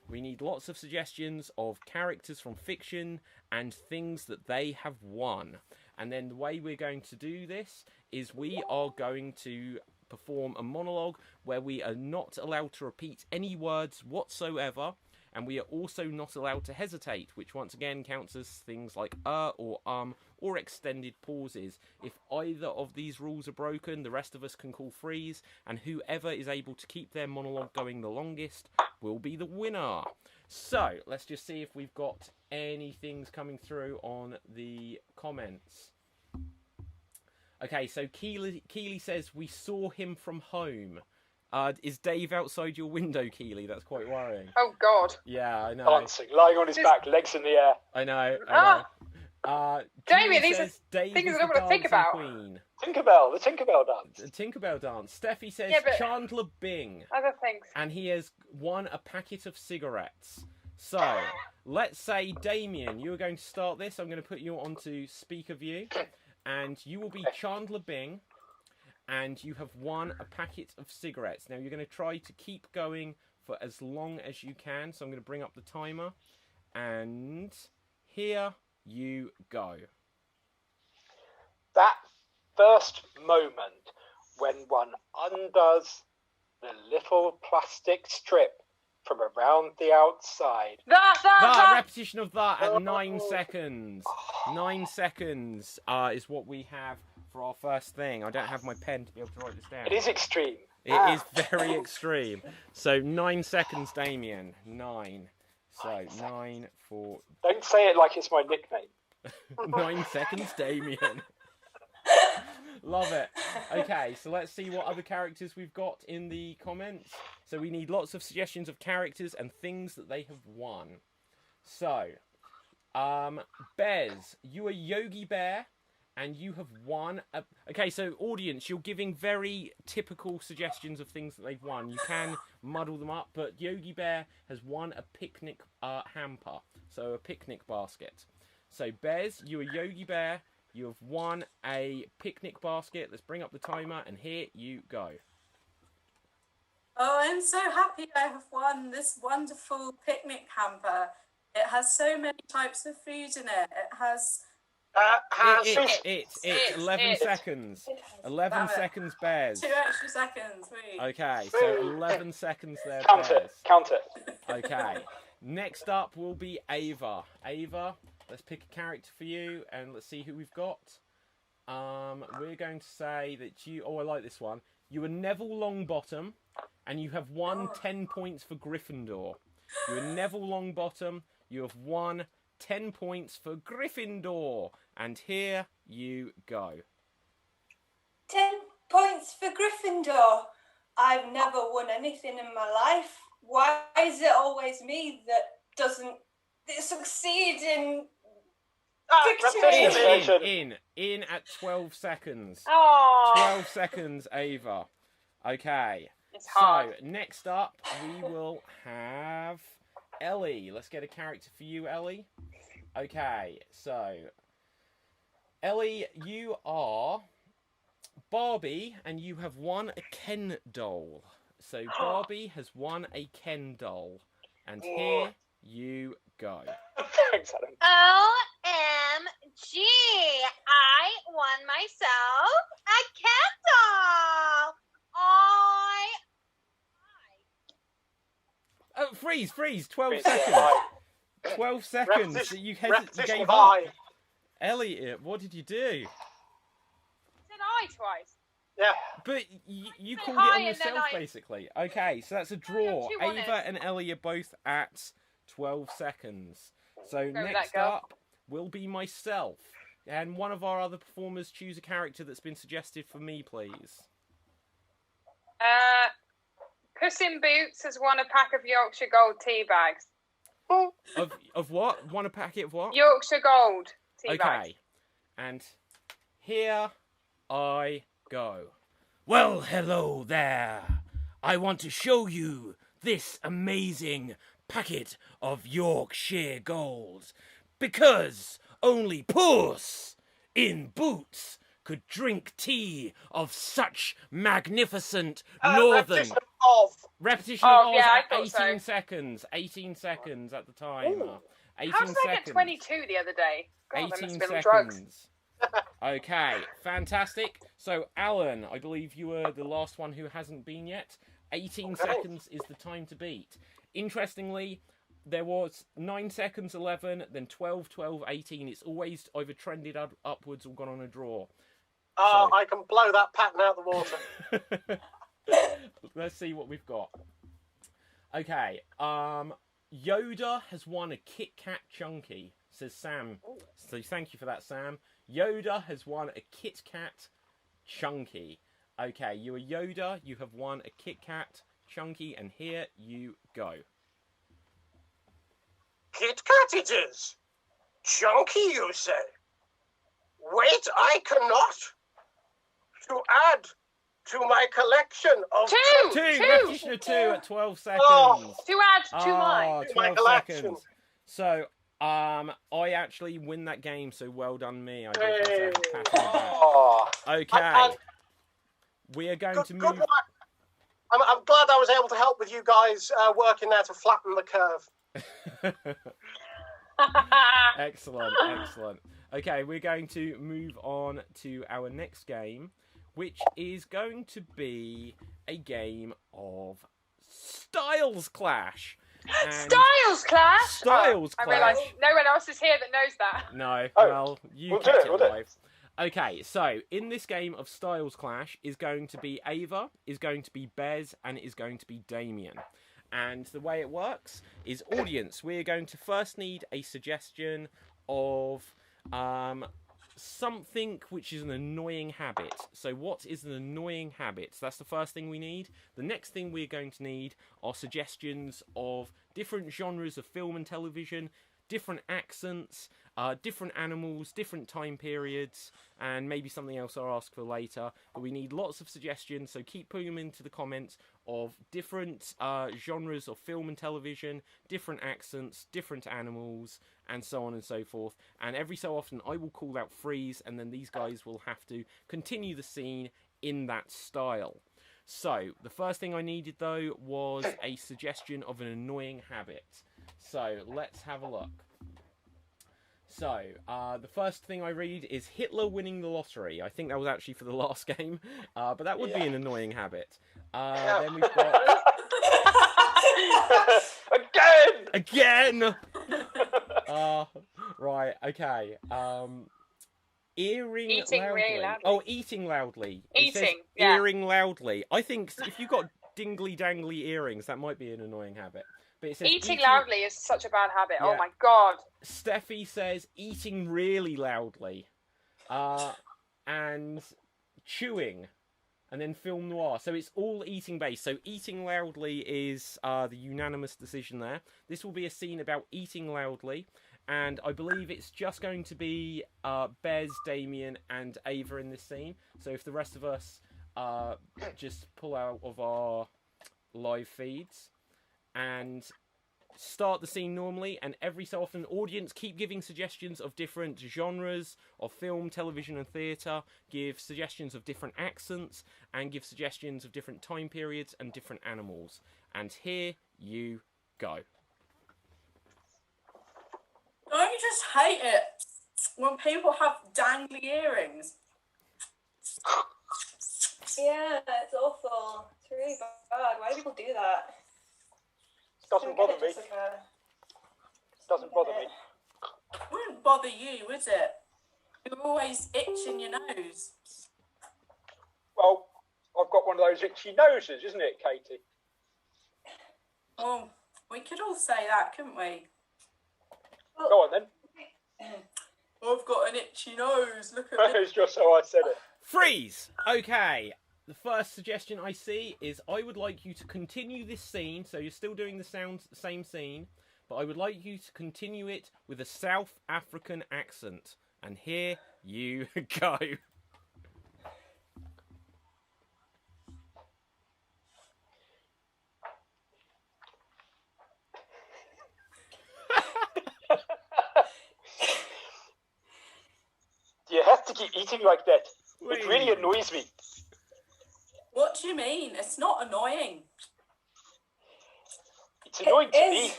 We need lots of suggestions of characters from fiction and things that they have won. And then the way we're going to do this is we are going to perform a monologue where we are not allowed to repeat any words whatsoever. And we are also not allowed to hesitate, which once again counts as things like or extended pauses. If either of these rules are broken, the rest of us can call freeze, and whoever is able to keep their monologue going the longest will be the winner. So, let's just see if we've got any things coming through on the comments. Okay, so Keely says, we saw him from home. Is Dave outside your window, Keely? That's quite worrying. Oh, God. Yeah, I know. Dancing, lying on his back, legs in the air. I know. Damien, Julie these are says Dave things is I don't the want to think dancing about. Queen. Tinkerbell, the Tinkerbell dance. The Tinkerbell dance. Steffi says Yeah, but- Chandler Bing. Other things. And he has won a packet of cigarettes. So, let's say, Damien, you are going to start this. I'm going to put you onto speaker view. And you will be Chandler Bing. And you have won a packet of cigarettes. Now, you're going to try to keep going for as long as you can. So, I'm going to bring up the timer. And here you go. That first moment when one undoes the little plastic strip from around the outside. That repetition of that at 9 seconds. 9 seconds is what we have for our first thing. I don't have my pen to be able to write this down. It is extreme. It is very extreme. So 9 seconds, Damien. 9. So 9 for Don't say it like it's my nickname. 9 seconds, Damien. Love it. Okay, so let's see what other characters we've got in the comments. So we need lots of suggestions of characters and things that they have won. So, Bez, you are Yogi Bear, and you have won a... Okay, so audience, you're giving very typical suggestions of things that they've won. You can muddle them up, but Yogi Bear has won a picnic hamper, so a picnic basket. So, Bez, you are Yogi Bear. You have won a picnic basket. Let's bring up the timer, and here you go. Oh, I'm so happy I have won this wonderful picnic hamper. It has so many types of food in it. It has. It's 11 seconds. 11 Damn it. seconds, Bears. 2 extra seconds. Wait. Okay, so 11 seconds there, Count Bears. it. Count it. Okay. Next up will be Ava. Ava, let's pick a character for you, and let's see who we've got. We're going to say that you... Oh, I like this one. You are Neville Longbottom, and you have won 10 points for Gryffindor. You are Neville Longbottom. You have won 10 points for Gryffindor. And here you go. 10 points for Gryffindor. I've never won anything in my life. Why is it always me that doesn't succeed in victory? In at 12 seconds. Oh, 12 seconds, Ava. Okay. it's hard. So, next up, we will have Ellie. Let's get a character for you, Ellie. Okay, so... Ellie, you are Barbie, and you have won a Ken doll. So, Barbie has won a Ken doll. And here you go. Thanks, Adam. OMG! I won myself a candle! Oh, freeze! 12 Freeze, seconds. yeah. 12 seconds. Repetition- You repetition gave of up. I. Elliot, what did you do? Said I twice. Yeah. But you Say called hi it on and then yourself, I- basically. Okay, so that's a you draw. have two on Ava it. and Ellie are both at 12 seconds. So Go with that next girl. up will be myself. And one of our other performers choose a character that's been suggested for me, please. Puss in Boots has won a pack of Yorkshire Gold tea bags. Of what? One a packet of what? Yorkshire Gold tea bags. Okay. And here I go. Well, hello there. I want to show you this amazing packet of Yorkshire Gold. Because only Puss in Boots could drink tea of such magnificent northern... Repetition of. Repetition Oh, of yeah, I at thought 18 so. seconds. 18 seconds at the timer. 18 How did I get seconds. 22 the other day? God, that must 18 have been on drugs. seconds. Okay, fantastic. So, Alan, I believe you were the last one who hasn't been yet. 18 Okay. seconds is the time to beat. Interestingly, there was 9 seconds, 11, then 12, 12, 18. It's always either trended upwards or gone on a draw. Oh, So- I can blow that pattern out the water. Let's see what we've got. Okay, Yoda has won a Kit Kat Chunky, says Sam. So thank you for that, Sam. Yoda has won a Kit Kat Chunky. Okay, you are Yoda, you have won a Kit Kat Chunky, and here you go. Kit Kat it is. Chunky, you say? Wait, I cannot. To add to my collection of... Two! Repetition of 2 at 12 seconds. Oh. To add to mine. Oh, To my 12 collection. seconds. So, I actually win that game, so well done me. I give myself a pat on the back. Oh, Okay. And We are going good, to good move... work. I'm glad I was able to help with you guys working there to flatten the curve. Excellent, excellent. Okay, we're going to move on to our next game, which is going to be a game of Styles Clash. And Styles Clash! Styles I Clash. realise no one else is here that knows that. No, Oh, well, you we'll do kept it, it we'll do it. alive. Okay, so in this game of Styles Clash is going to be Ava, is going to be Bez, and is going to be Damien. And the way it works is, audience, we're going to first need a suggestion of something which is an annoying habit. So what is an annoying habit? So that's the first thing we need. The next thing we're going to need are suggestions of different genres of film and television, different accents, different animals, different time periods, and maybe something else I'll ask for later. But we need lots of suggestions, so keep putting them into the comments of different genres of film and television, different accents, different animals, and so on and so forth. And every so often I will call out freeze, and then these guys will have to continue the scene in that style. So, the first thing I needed, though, was a suggestion of an annoying habit. So, let's have a look. So, the first thing I read is Hitler winning the lottery. I think that was actually for the last game, but that would be an annoying habit. Then we've got... Again! Right, okay. Eating loudly. Really loudly. Oh, eating loudly. Eating, yeah. Earring loudly. I think if you've got dingly dangly earrings, that might be an annoying habit. But it says eating loudly is such a bad habit. Yeah. Oh my god. Steffi says eating really loudly. And chewing. And then film noir. So it's all eating based. So eating loudly is the unanimous decision there. This will be a scene about eating loudly. And I believe it's just going to be Bez, Damien, and Ava in this scene. So if the rest of us just pull out of our live feeds and start the scene normally, and every so often, audience keep giving suggestions of different genres of film, television, and theatre, give suggestions of different accents, and give suggestions of different time periods and different animals. And here you go. Don't you just hate it when people have dangly earrings? Yeah, it's awful. It's really bad. Why do people do that? Doesn't bother me. Doesn't bother me. It wouldn't bother you, would it? You're always itching your nose. Well, I've got one of those itchy noses, isn't it, Katie? Well, we could all say that, couldn't we? Go on then. I've got an itchy nose. Look at It's just how I said it. Freeze! Okay. The first suggestion I see is I would like you to continue this scene. So you're still doing the same scene, but I would like you to continue it with a South African accent. And here you go. You have to keep eating like that. Wait. It really annoys me. What do you mean? It's not annoying. It's annoying to me.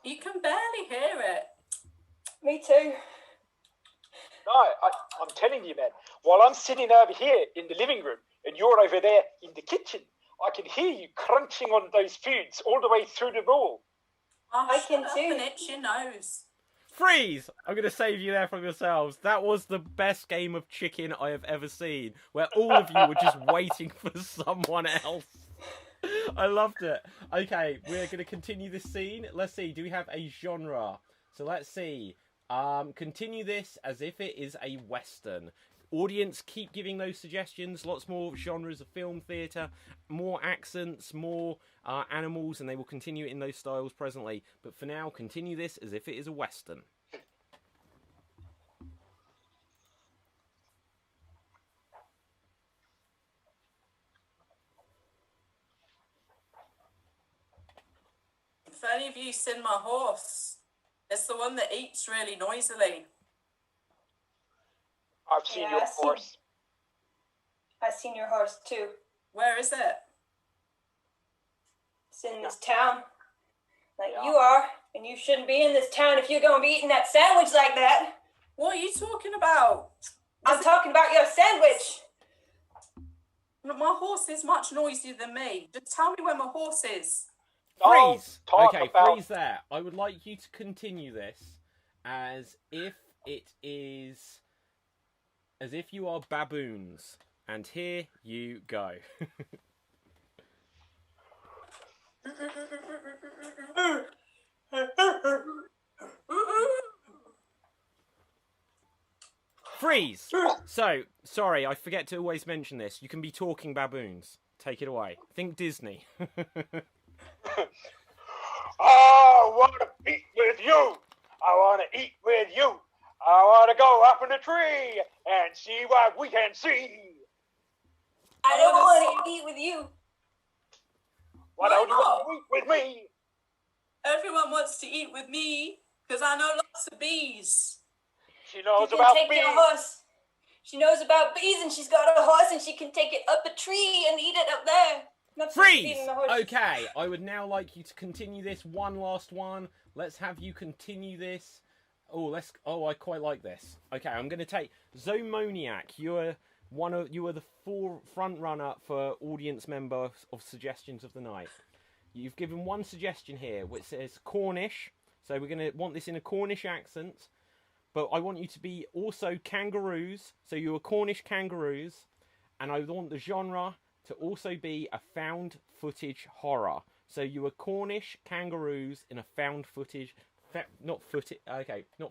You can barely hear it. Me too. No, I'm telling you, man. While I'm sitting over here in the living room and you're over there in the kitchen, I can hear you crunching on those foods all the way through the wall. I can shut up too. and itch your nose. Freeze! I'm going to save you there from yourselves. That was the best game of chicken I have ever seen, where all of you were just waiting for someone else. I loved it. Okay, we're going to continue this scene. Let's see, do we have a genre? So let's see. Continue this as if it is a Western. Audience, keep giving those suggestions. Lots more genres of film, theatre, more accents, more animals, and they will continue in those styles presently. But for now, continue this as if it is a Western. If any of you seen my horse, it's the one that eats really noisily. I've seen your horse. I've seen your horse too. Where is it? It's in this town. Like you are. And you shouldn't be in this town if you're going to be eating that sandwich like that. What are you talking about? I'm talking about your sandwich. My horse is much noisier than me. Just tell me where my horse is. Freeze! Okay, about... freeze there. I would like you to continue this as if it is... as if you are baboons. And here you go. Freeze! So, sorry, I forget to always mention this. You can be talking baboons. Take it away. Think Disney. I want to eat with you. I want to eat with you. I want to go up in the tree and see what we can see. I don't want to eat with you. Why don't you want to eat with me? Everyone wants to eat with me because I know lots of bees. She knows You about can take bees. your horse. She knows about bees and she's got a horse and she can take it up a tree and eat it up there. Not just Freeze! feeding the horse. Okay, I would now like you to continue this one last one. Let's have you continue this. Oh, I quite like this. Okay, I'm going to take Zomoniac. You are the front runner for audience member of suggestions of the night. You've given one suggestion here, which says Cornish. So we're going to want this in a Cornish accent. But I want you to be also kangaroos. So you are Cornish kangaroos. And I want the genre to also be a found footage horror. So you are Cornish kangaroos in a found footage... not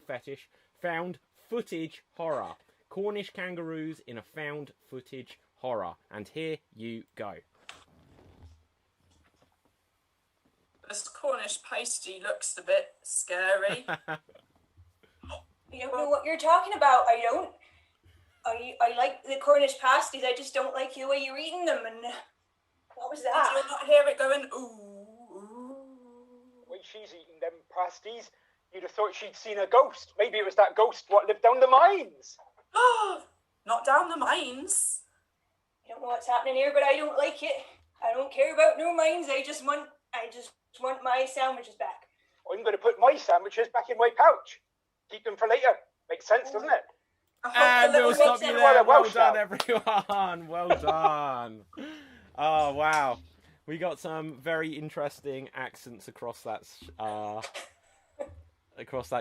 fetish. Found footage horror. Cornish kangaroos in a found footage horror. And here you go. This Cornish pasty looks a bit scary. I don't know what you're talking about. I don't. I like the Cornish pasties. I just don't like the way you're eating them. And what was that? Did you not hear it going, ooh, ooh? When she's eating them pasties, you'd have thought she'd seen a ghost. Maybe it was that ghost what lived down the mines. Not down the mines. I don't know what's happening here, but I don't like it. I don't care about no mines. I just want my sandwiches back. I'm going to put my sandwiches back in my pouch. Keep them for later. Makes sense, doesn't it? And we'll stop you Well, there. Well Welsh done, now. everyone. Well done. Oh, wow. We got some very interesting accents across that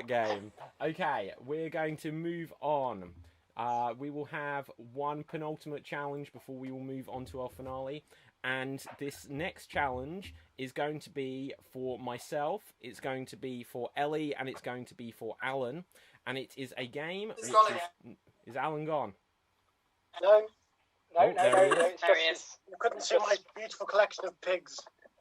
game. Okay, we're going to move on. We will have one penultimate challenge before we will move on to our finale. And this next challenge is going to be for myself, it's going to be for Ellie, and it's going to be for Alan. And it is a game... Is Alan gone? No. There he is. It's There he just, is. You couldn't see my beautiful collection of pigs.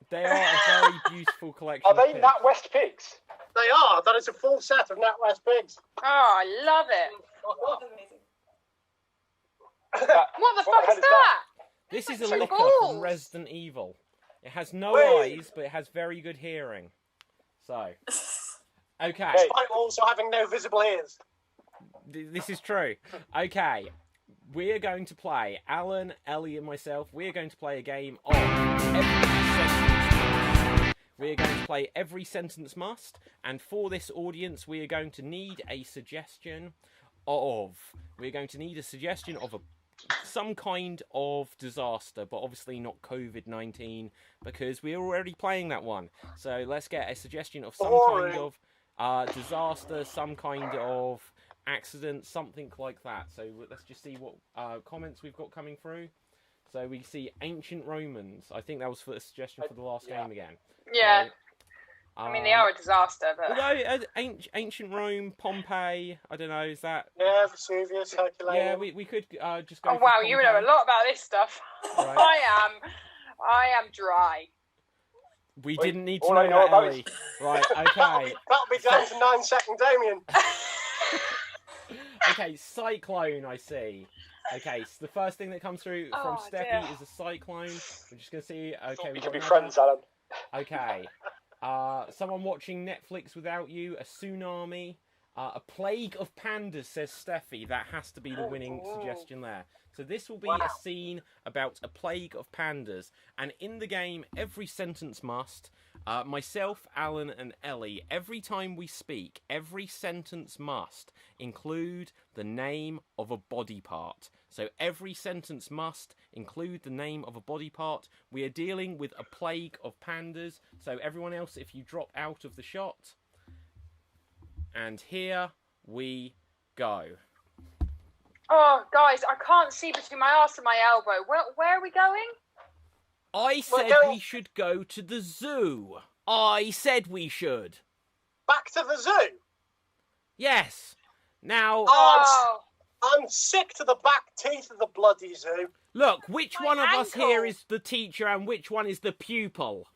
They are a very beautiful collection Are of they pigs. NatWest pigs? They are. That is a full set of NatWest pigs. Oh, I love it. Amazing. What the What the fuck hell is is that? This is a Two licker balls. from Resident Evil. It has no Wait. eyes, but it has very good hearing. So, okay. Hey. Despite also having no visible ears. This is true. Okay. We're going to play, Alan, Ellie and myself, we're going to play a game of every sentence must. We're going to play every sentence must, and for this audience we are going to need a suggestion of... We're going to need a suggestion of some kind of disaster, but obviously not COVID-19, because we're already playing that one. So let's get a suggestion of some kind of disaster, some kind of accident, something like that. So let's just see what comments we've got coming through. So we see ancient Romans. I think that was for a suggestion for the last game again. Yeah. So, I mean, they are a disaster, but... although ancient Rome, Pompeii, I don't know, is that... Yeah, Vesuvius, Herculaneum. Yeah, we could just go Oh for wow, you know a Pompeii. lot about this stuff. Right. I am dry. We Wait, didn't need to all know I know that, about Ellie. Right, okay. That'll be down to 9 second Damien. Okay, cyclone, I see. Okay, so the first thing that comes through from Oh, Steffi dear. is a cyclone. We're just going to see... Okay, We we've can got be another. friends, Alan. Okay. Someone watching Netflix without you, a tsunami, a plague of pandas, says Steffi. That has to be the winning suggestion there. So this will be a scene about a plague of pandas. And in the game, every sentence must... myself, Alan and Ellie, every time we speak, every sentence must include the name of a body part. So every sentence must include the name of a body part. We are dealing with a plague of pandas. So everyone else, if you drop out of the shot. And here we go. Oh, guys, I can't see between my arse and my elbow. Where are we going? I said we should go to the zoo. I said we should. Back to the zoo. Yes. Now, Oh, I'm sick to the back teeth of the bloody zoo. look, which My one of us ankle. here is the teacher and which one is the pupil?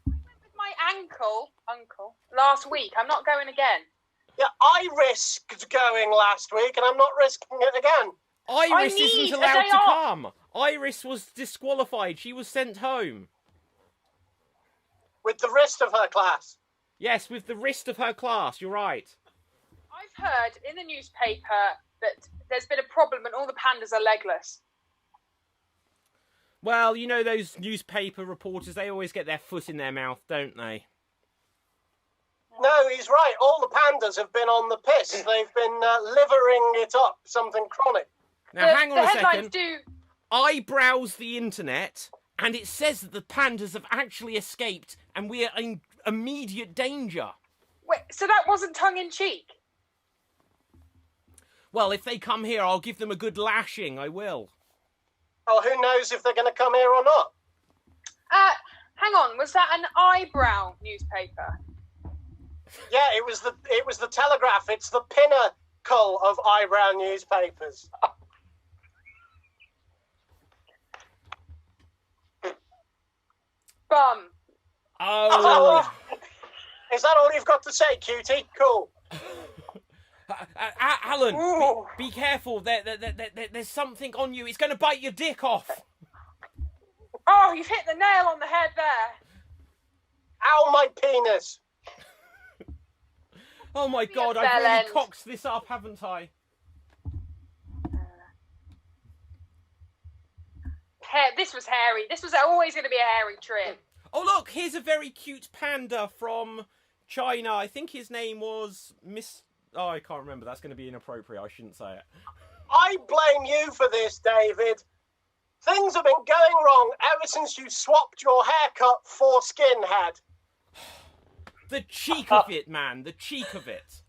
with my uncle, last week. I'm not going again. Yeah, I risked going last week, and I'm not risking it again. Iris need isn't a allowed day to off. come. Iris was disqualified. She was sent home. With the rest of her class. Yes, with the rest of her class. You're right. I've heard in the newspaper that there's been a problem and all the pandas are legless. Well, you know those newspaper reporters, they always get their foot in their mouth, don't they? No, he's right. All the pandas have been on the piss. They've been livering it up, something chronic. Now, hang on a headlines second. I browse the internet, and it says that the pandas have actually escaped, and we are in immediate danger. Wait, so that wasn't tongue-in-cheek? Well, if they come here, I'll give them a good lashing, I will. Oh, who knows if they're going to come here or not? Hang on, was that an eyebrow newspaper? Yeah, it was the Telegraph. It's the pinnacle of eyebrow newspapers. Bum. Oh. Is that all you've got to say, cutie? Cool. Alan, be careful. There's something on you. It's going to bite your dick off. Oh, you've hit the nail on the head there. Ow, my penis. Oh my God, I've really cocked this up, haven't I? This was hairy. This was always going to be a hairy trip. Oh look, here's a very cute panda from China. I think his name was Oh, I can't remember. That's going to be inappropriate. I shouldn't say it. I blame you for this, David. Things have been going wrong ever since you swapped your haircut for skinhead. The cheek of it, man. The cheek of it.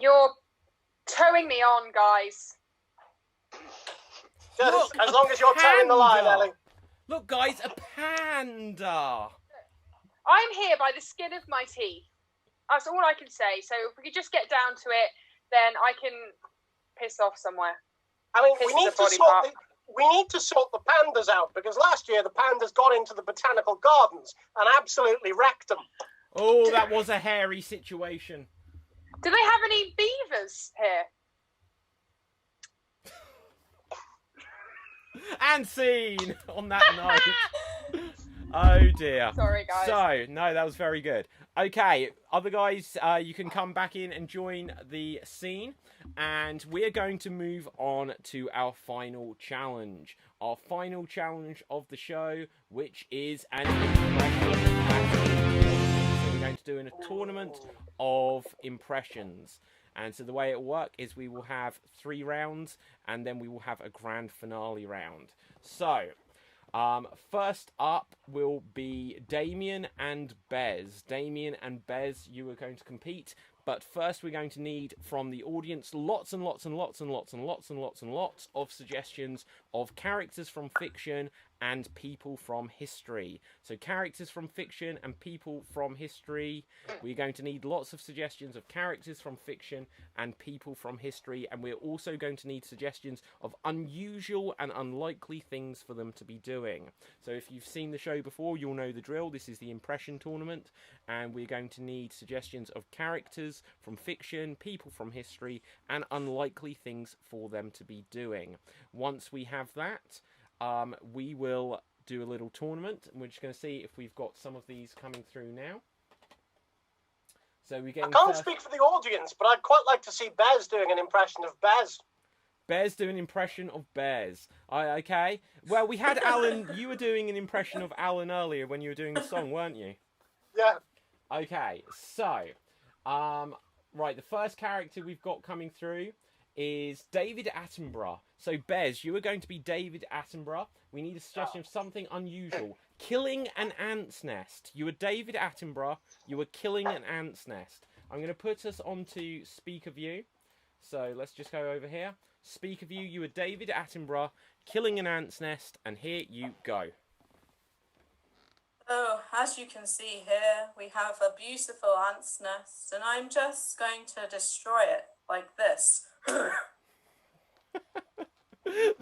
You're towing me on, guys. Look, as long as you're towing the line, Ellie. Look, guys, a panda. I'm here by the skin of my teeth. That's all I can say. So if we could just get down to it, then I can piss off somewhere. I mean, we need to sort the pandas out, because last year the pandas got into the botanical gardens and absolutely wrecked them. Oh, that was a hairy situation. Do they have any beavers here? And scene on that night. Oh dear. Sorry, guys. So, no, that was very good. Okay, other guys, you can come back in and join the scene. And we're going to move on to our final challenge. Our final challenge of the show, which is an impression. So we're going to do a tournament of impressions. And so the way it will work is we will have 3 rounds, and then we will have a grand finale round. So, first up will be Damien and Bez. Damien and Bez, you are going to compete. But first we're going to need from the audience lots and lots and lots and lots and lots and lots and lots of suggestions of characters from fiction and people from history. So characters from fiction and people from history. We're going to need lots of suggestions of characters from fiction and people from history. And we're also going to need suggestions of unusual and unlikely things for them to be doing. So if you've seen the show before, you'll know the drill. This is the impression tournament. And we're going to need suggestions of characters from fiction, people from history, and unlikely things for them to be doing. Once we have that, we will do a little tournament, and we're just going to see if we've got some of these coming through now. So we get. I can't speak for the audience, but I'd quite like to see Bez doing an impression of Bez. Bez doing an impression of Bez. Okay. Well, we had Alan. You were doing an impression of Alan earlier when you were doing the song, weren't you? Yeah. Okay. So, right, the first character we've got coming through is David Attenborough. So, Bez, you are going to be David Attenborough. We need a suggestion of something unusual. Killing an ant's nest. You are David Attenborough. You are killing an ant's nest. I'm going to put us onto speaker view. So, let's just go over here. Speaker view, you are David Attenborough, killing an ant's nest, and here you go. Oh, as you can see here, we have a beautiful ant's nest, and I'm just going to destroy it like this.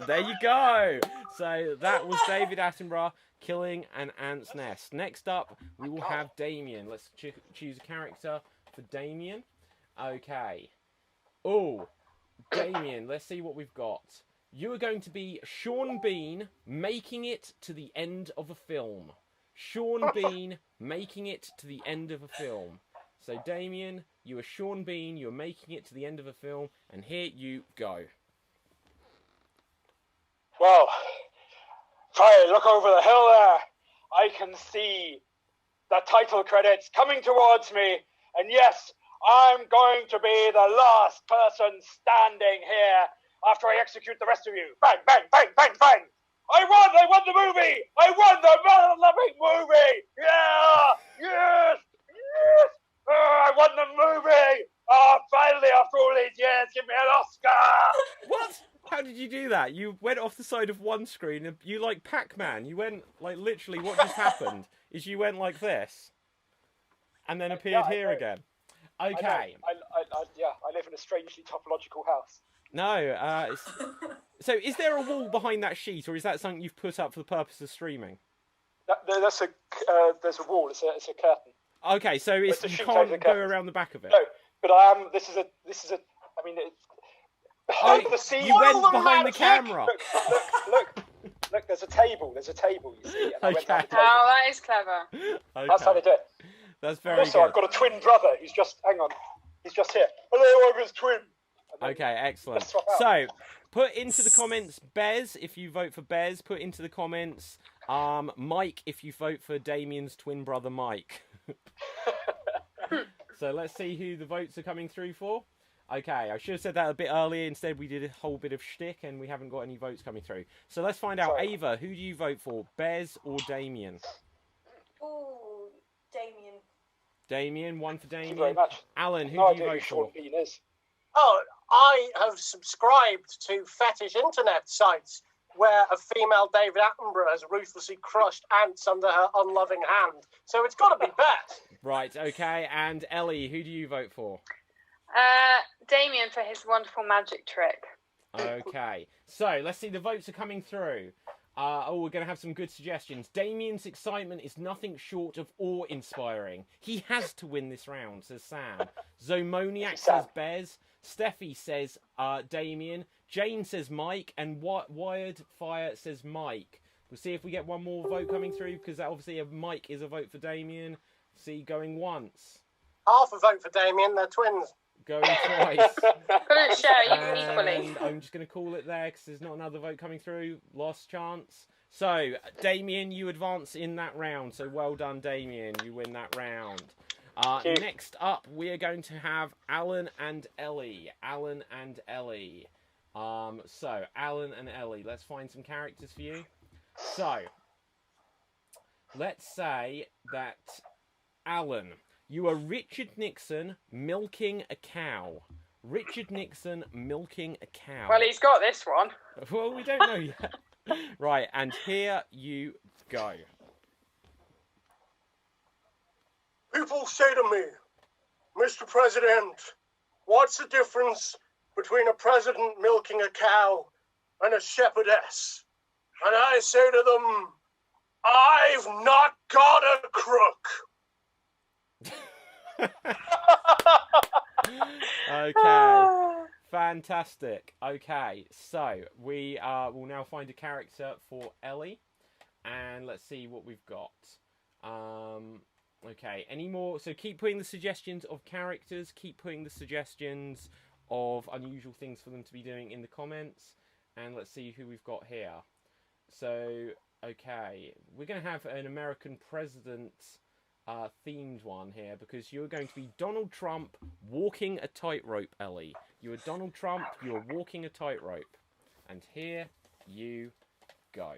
There you go. So that was David Attenborough killing an ant's nest. Next up, we will have Damien. Let's choose a character for Damien. Okay. Oh, Damien, let's see what we've got. You are going to be Sean Bean making it to the end of a film. Sean Bean making it to the end of a film. So, Damien, you are Sean Bean. You're making it to the end of a film, and here you go. Well, if I look over the hill there, I can see the title credits coming towards me, and yes, I'm going to be the last person standing here after I execute the rest of you. Bang, bang, bang, bang, bang! I won the movie! I won the mother-loving movie! Yeah! Yes! Yes! I won the movie! Oh, finally, after all these years, give me an Oscar! What? How did you do that? You went off the side of one screen, and you like Pac-Man. You went, like, literally, what just happened is you went like this, and then appeared here again. Okay. I live in a strangely topological house. No, so is there a wall behind that sheet, or is that something you've put up for the purpose of streaming? There's a wall. It's a curtain. Okay, so you can't go around the back of it. No, but I am. This is a. I mean, it's behind the scenes. You went behind the camera. Look. There's a table. You see. And I went down the table. Oh, that is clever. Okay. That's how they do it. That's very also, good. I've got a twin brother who's just. Hang on. He's just here. Hello, I'm his twin. Okay, excellent. So, put into the comments Bez if you vote for Bez. Put into the comments Mike if you vote for Damien's twin brother Mike. So let's see who the votes are coming through for. Okay, I should have said that a bit earlier. Instead, we did a whole bit of shtick and we haven't got any votes coming through. So let's find out. Sorry. Ava, who do you vote for? Bez or Damien? Ooh, Damien. Damien, one for Damien. Thank you very much. Alan, who No do you idea vote who for? Sean Bean is. Oh, I have subscribed to fetish internet sites where a female David Attenborough has ruthlessly crushed ants under her unloving hand. So it's got to be Beth. Right, okay. And Ellie, who do you vote for? Damien for his wonderful magic trick. Okay, so let's see. The votes are coming through. We're going to have some good suggestions. Damien's excitement is nothing short of awe-inspiring. He has to win this round, says Sam. Zomoniac says Bez. Steffi says Damien. Jane says Mike. And Wired Fire says Mike. We'll see if we get one more vote coming through, because obviously a Mike is a vote for Damien. See, going once. Half a vote for Damien, they're twins. Going twice. Couldn't share equally. And I'm just going to call it there because there's not another vote coming through. Lost chance. So, Damien, you advance in that round. So, well done, Damien. You win that round. Next up, we are going to have Alan and Ellie. Alan and Ellie. So, Alan and Ellie. Let's find some characters for you. So, let's say that Alan... You are Richard Nixon milking a cow. Richard Nixon milking a cow. Well, he's got this one. Well, we don't know yet. Right, and here you go. People say to me, Mr. President, what's the difference between a president milking a cow and a shepherdess? And I say to them, I've not got a crook. Okay, fantastic. Okay, so we will now find a character for Ellie, and let's see what we've got. Okay, any more? So keep putting the suggestions of characters, keep putting the suggestions of unusual things for them to be doing in the comments, and let's see who we've got here. So, okay, we're going to have an American president themed one here, because you're going to be Donald Trump walking a tightrope, Ellie. You are Donald Trump, you're walking a tightrope. And here you go.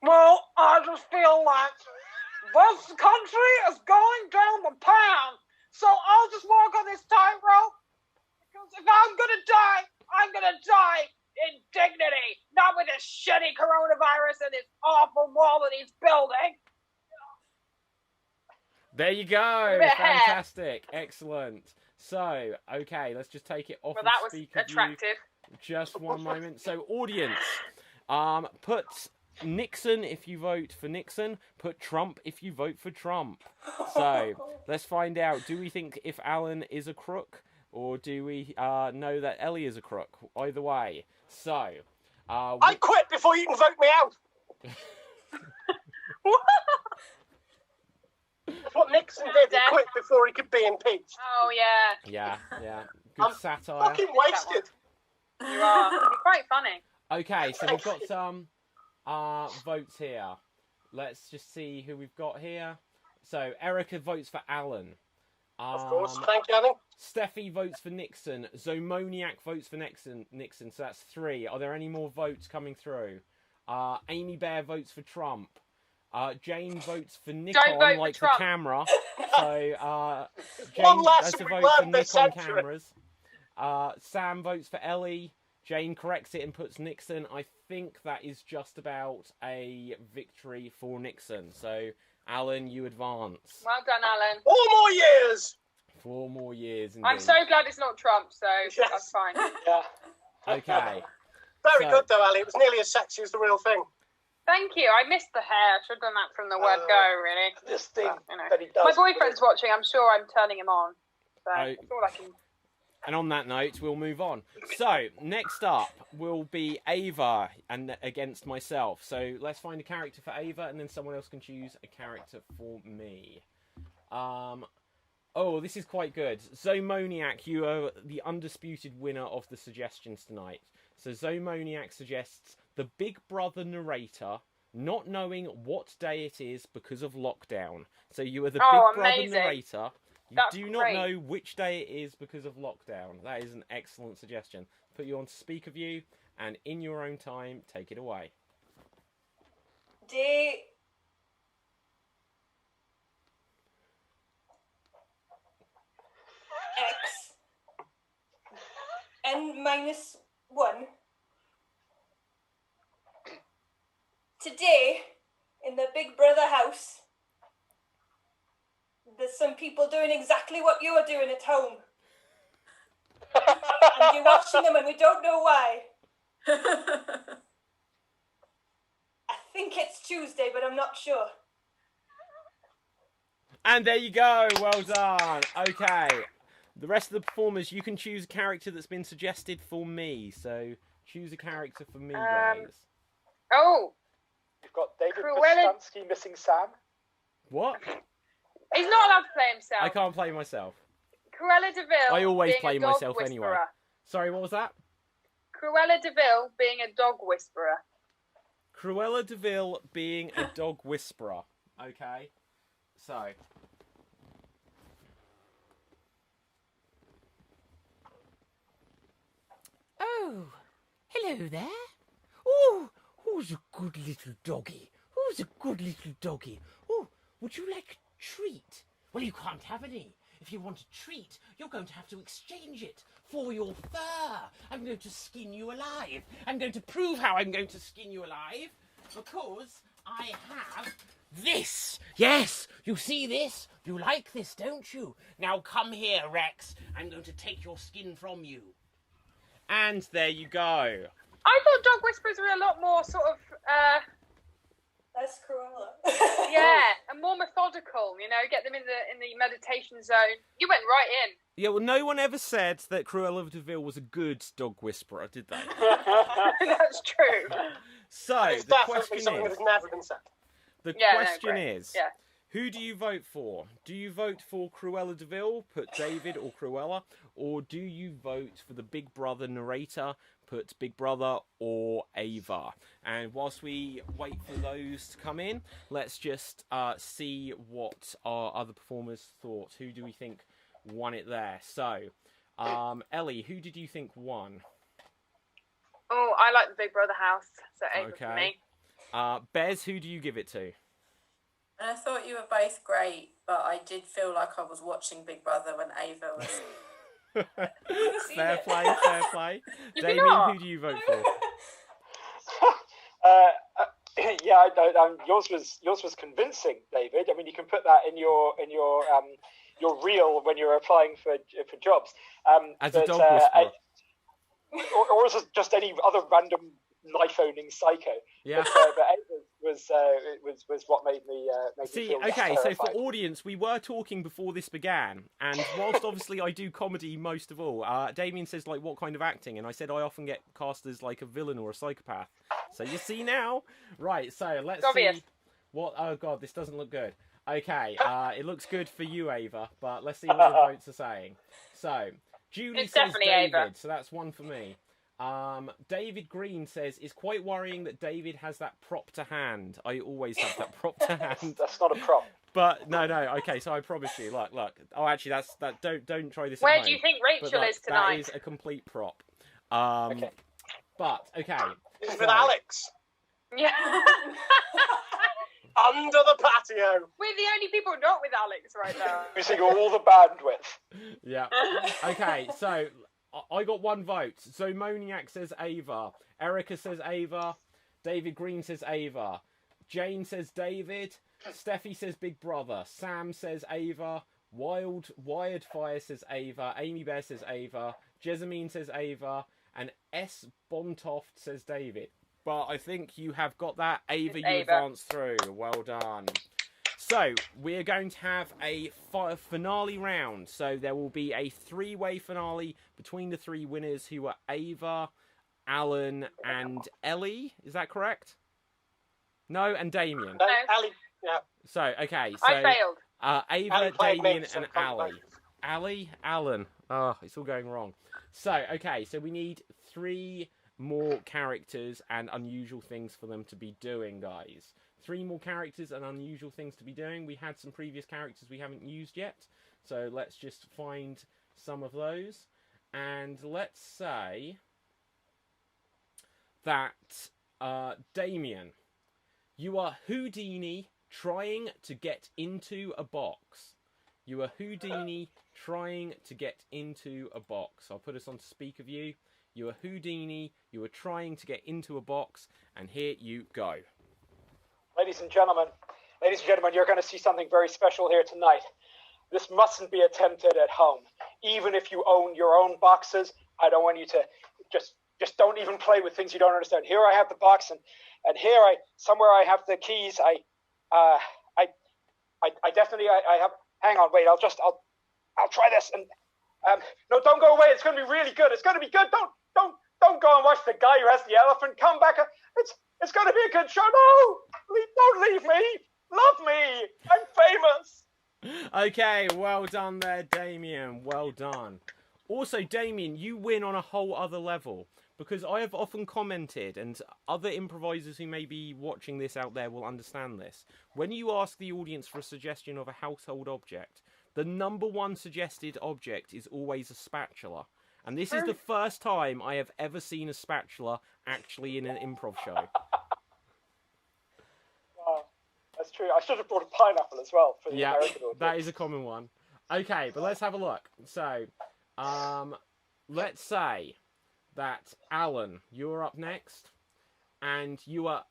Well, I just feel like this country is going down the pan. So I'll just walk on this tightrope. Because if I'm gonna die, I'm gonna die in dignity, not with this shitty coronavirus and this awful wall that he's building. There you go. Fantastic. Excellent. So, okay, let's just take it off Well, of that was speaker attractive. view. Just one moment. So, audience, put Nixon if you vote for Nixon. Put Trump if you vote for Trump. So, let's find out. Do we think if Alan is a crook, or do we know that Ellie is a crook? Either way. So, I quit before you can vote me out. what Nixon did. He Death. quit before he could be impeached. Oh yeah, Yeah. Good I'm satire. Fucking wasted. you are. You're quite funny. Okay, so we've got some votes here. Let's just see who we've got here. So Erica votes for Alan. Of course. Thank you, Alan. Steffi votes for Nixon. Zomoniac votes for Nixon. So that's 3. Are there any more votes coming through? Amy Bear votes for Trump. Jane votes for Nikon, vote for like the Trump. camera. So Jane One less has to we vote for learned this Nikon century. cameras. Sam votes for Ellie. Jane corrects it and puts Nixon. I think that is just about a victory for Nixon. So, Alan, you advance. Well done, Alan. 4 more years. 4 more years. Indeed. I'm so glad it's not Trump, so Yes. that's fine. Yeah. Okay. Very So- good, though, Ali. It was nearly as sexy as the real thing. Thank you. I missed the hair. I should have done that from the word go, really. This thing You know. that he does. My boyfriend's watching. I'm sure I'm turning him on. So Oh. that's all I can. And on that note, we'll move on. So, next up will be Ava and against myself. So, let's find a character for Ava, and then someone else can choose a character for me. Oh, this is quite good. Zomoniac, you are the undisputed winner of the suggestions tonight. So, Zomoniac suggests the Big Brother narrator not knowing what day it is because of lockdown. So, you are the Oh, Big Brother amazing. narrator. You That's do not great. know which day it is because of lockdown. That is an excellent suggestion. Put you on speaker view, and in your own time, take it away. Day X N-1. Today, in the Big Brother house, there's some people doing exactly what you're doing at home. And you're watching them and we don't know why. I think it's Tuesday, but I'm not sure. And there you go. Well done. Okay. The rest of the performers, you can choose a character that's been suggested for me. So choose a character for me, guys. Oh, You've got David Cruella- Kostansky missing Sam. What? he's not allowed to play himself. I can't play myself. Cruella DeVille. I always being play a dog myself whisperer. anyway. Sorry, what was that? Cruella DeVille being a dog whisperer. Cruella DeVille being a dog whisperer. Okay. So. Oh, hello there. Oh, who's a good little doggy? Who's a good little doggy? Oh, would you like a treat? Well, you can't have any. If you want a treat, you're going to have to exchange it for your fur. I'm going to skin you alive. I'm going to prove how I'm going to skin you alive. Because I have this. Yes, you see this? You like this, don't you? Now come here, Rex. I'm going to take your skin from you. And there you go. I thought dog whisperers were a lot more sort of, That's Cruella. yeah, and more methodical. You know, get them in the meditation zone. You went right in. Yeah, well, no one ever said that Cruella DeVille was a good dog whisperer, did they? That's true. So, It's the definitely question something is... that's never been said. The Yeah, no, question great. is, Yeah. who do you vote for? Do you vote for Cruella DeVille, put David or Cruella, or do you vote for the Big Brother narrator, put Big Brother or Ava? And whilst we wait for those to come in, let's just see what our other performers thought. Who do we think won it there? So, Ellie, who did you think won? Oh, I like the Big Brother house, so Ava for Okay. me. Bez, who do you give it to? And I thought you were both great, but I did feel like I was watching Big Brother when Ava was. Fair play, fair play. Did you Damien, not? who do you vote for? Yeah, yours was convincing, David. I mean, you can put that in your reel when you're applying for jobs. As a dog whisperer. Or as just any other random knife-owning psycho. Yeah. But Ava was what made me See, feel less okay, so for terrified. audience, we were talking before this began, and whilst obviously I do comedy most of all, Damien says, like, what kind of acting? And I said I often get cast as, like, a villain or a psychopath. So you see now? Right, so let's Obvious. see what... Oh, God, this doesn't look good. Okay, it looks good for you, Ava, but let's see what the votes are saying. So, Julie It's says definitely David, Ava. so that's one for me. David Green says, it's quite worrying that David has that prop to hand. I always have that prop to hand. That's not a prop. But no, okay. So I promise you, look. Oh, actually, that. Don't try this. Where at do you home. think But Rachel look, is tonight? That is a complete prop. Okay. But okay. He's so- with Alex Yeah. under the patio. We're the only people not with Alex right now. Using all the bandwidth. Yeah. Okay. So I got one vote. So Moniac says Ava. Erica says Ava. David Green says Ava. Jane says David. Steffi says Big Brother. Sam says Ava. Wired Fire says Ava. Amy Bear says Ava. Jessamine says Ava. And S. Bontoft says David. But I think you have got that. Ava, you advanced through. Well done. So, we're going to have a finale round. So, there will be a three-way finale between the three winners who are Ava, Alan, and Ellie. Is that correct? No, and Damien. No, Ali, yeah. So, okay. So, I failed. Ava, Ali played Damien, me, so and can't Ali. Ali, Alan. Oh, it's all going wrong. So, okay. So, we need 3 more characters and unusual things for them to be doing, guys. 3 more characters and unusual things to be doing. We had some previous characters we haven't used yet. So, let's just find some of those. And let's say that Damien, you are Houdini trying to get into a box. You are Houdini trying to get into a box. I'll put us on speaker view. You are Houdini. You are trying to get into a box. And here you go. Ladies and gentlemen, you're going to see something very special here tonight. This mustn't be attempted at home. Even if you own your own boxes, I don't want you to just don't even play with things you don't understand. Here I have the box, and here somewhere I have the keys. I definitely have. Hang on, wait. I'll try this. And no, don't go away. It's going to be really good. It's going to be good. Don't go and watch the guy who has the elephant. Come back. It's going to be a good show. No, don't leave me. Love me. I'm famous. Okay, well done there, Damien. Well done. Also, Damien, you win on a whole other level. Because I have often commented, and other improvisers who may be watching this out there will understand this. When you ask the audience for a suggestion of a household object, the number 1 suggested object is always a spatula. And this is the first time I have ever seen a spatula actually in an improv show. Wow, that's true. I should have brought a pineapple as well for the American audience. That is a common one. Okay, but let's have a look. So, let's say that Alan, you're up next, and you are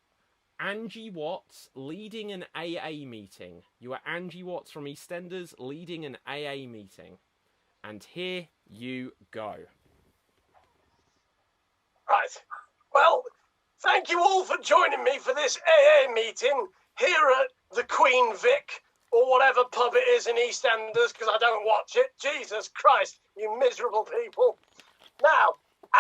Angie Watts leading an AA meeting. You are Angie Watts from EastEnders leading an AA meeting. And here you go. Right. Well, thank you all for joining me for this AA meeting here at the Queen Vic, or whatever pub it is in EastEnders, because I don't watch it. Jesus Christ, you miserable people. Now,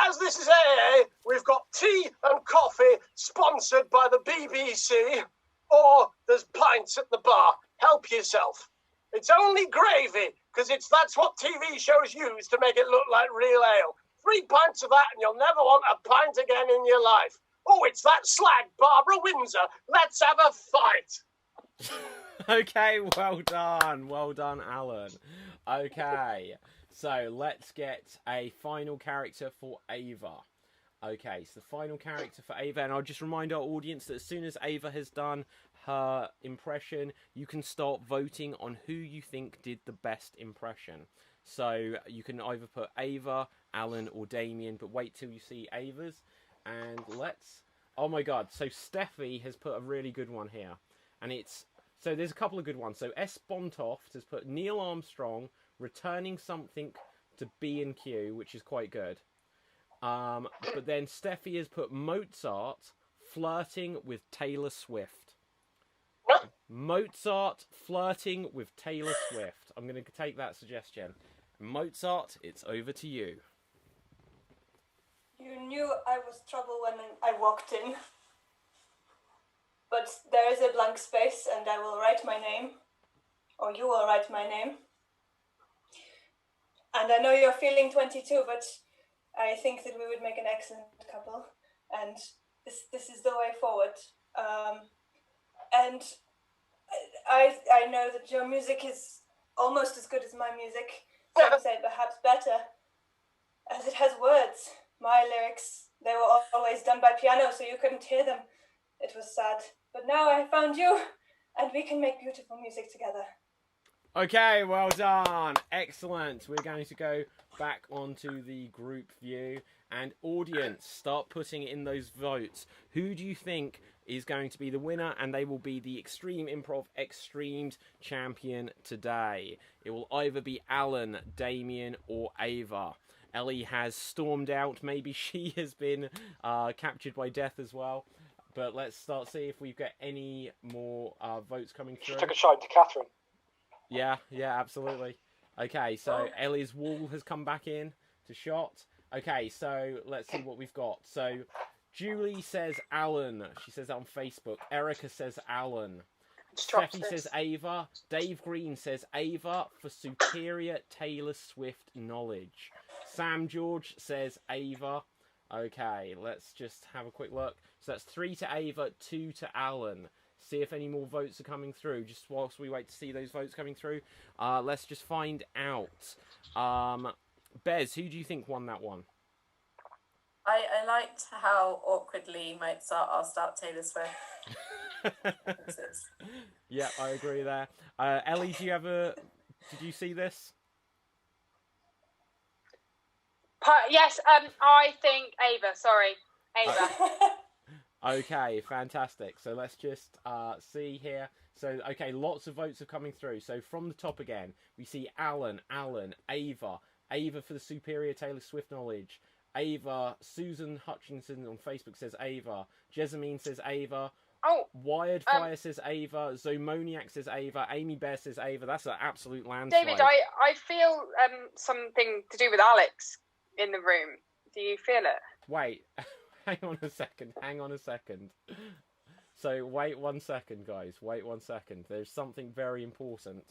as this is AA, we've got tea and coffee sponsored by the BBC, or there's pints at the bar. Help yourself. It's only gravy, because that's what TV shows use to make it look like real ale. 3 pints of that and you'll never want a pint again in your life. Oh, it's that slag, Barbara Windsor. Let's have a fight. Okay, well done. Well done, Alan. Okay, so let's get a final character for Ava. Okay, so the final character for Ava, and I'll just remind our audience that as soon as Ava has done her impression, you can start voting on who you think did the best impression. So you can either put Ava, Alan, or Damien, but wait till you see Ava's. And let's... Oh my god, so Steffi has put a really good one here. And it's... So there's a couple of good ones. So S. Bontoft has put Neil Armstrong returning something to B&Q, which is quite good. But then Steffi has put Mozart flirting with Taylor Swift. Mozart flirting with Taylor Swift. I'm going to take that suggestion. Mozart, it's over to you. You knew I was trouble when I walked in. But there is a blank space and I will write my name. or you will write my name. And I know you're feeling 22, but I think that we would make an excellent couple, and this is the way forward. And I know that your music is almost as good as my music. Some say perhaps better, as it has words. My lyrics, they were always done by piano, so you couldn't hear them. It was sad. But now I found you, and we can make beautiful music together. Okay, well done. Excellent. We're going to go back onto the group view. And audience, start putting in those votes. Who do you think is going to be the winner? And they will be the Extreme Improv XStreamed champion today. It will either be Alan, Damien, or Ava. Ellie has stormed out. Maybe she has been captured by death as well. But let's start see if we've got any more votes coming through. She took a shot to Catherine. Yeah, absolutely. Okay, so Ellie's wall has come back in to shot. Okay, so let's see what we've got. So Julie says Alan. She says that on Facebook. Erica says Alan. Steffi says Ava. Dave Green says Ava for superior Taylor Swift knowledge. Sam George says Ava. Okay, let's just have a quick look. So that's 3 to Ava, 2 to Alan. See if any more votes are coming through. Just whilst we wait to see those votes coming through, let's just find out. Bez, who do you think won that one? I liked how awkwardly Mozart asked out Taylor Swift. Yeah, I agree there. Ellie, did you see this? Yes, I think Ava. Sorry, Ava. Okay, fantastic. So let's just see here. So, okay, lots of votes are coming through. So from the top again, we see Alan, Ava for the superior Taylor Swift knowledge. Ava, Susan Hutchinson on Facebook says Ava. Jessamine says Ava. Oh, Wired Fire says Ava. Zomoniac says Ava. Amy Bear says Ava. That's an absolute landslide. David, I feel something to do with Alex in the room. Do you feel it? Wait. Hang on a second. So, wait 1 second, guys. Wait 1 second. There's something very important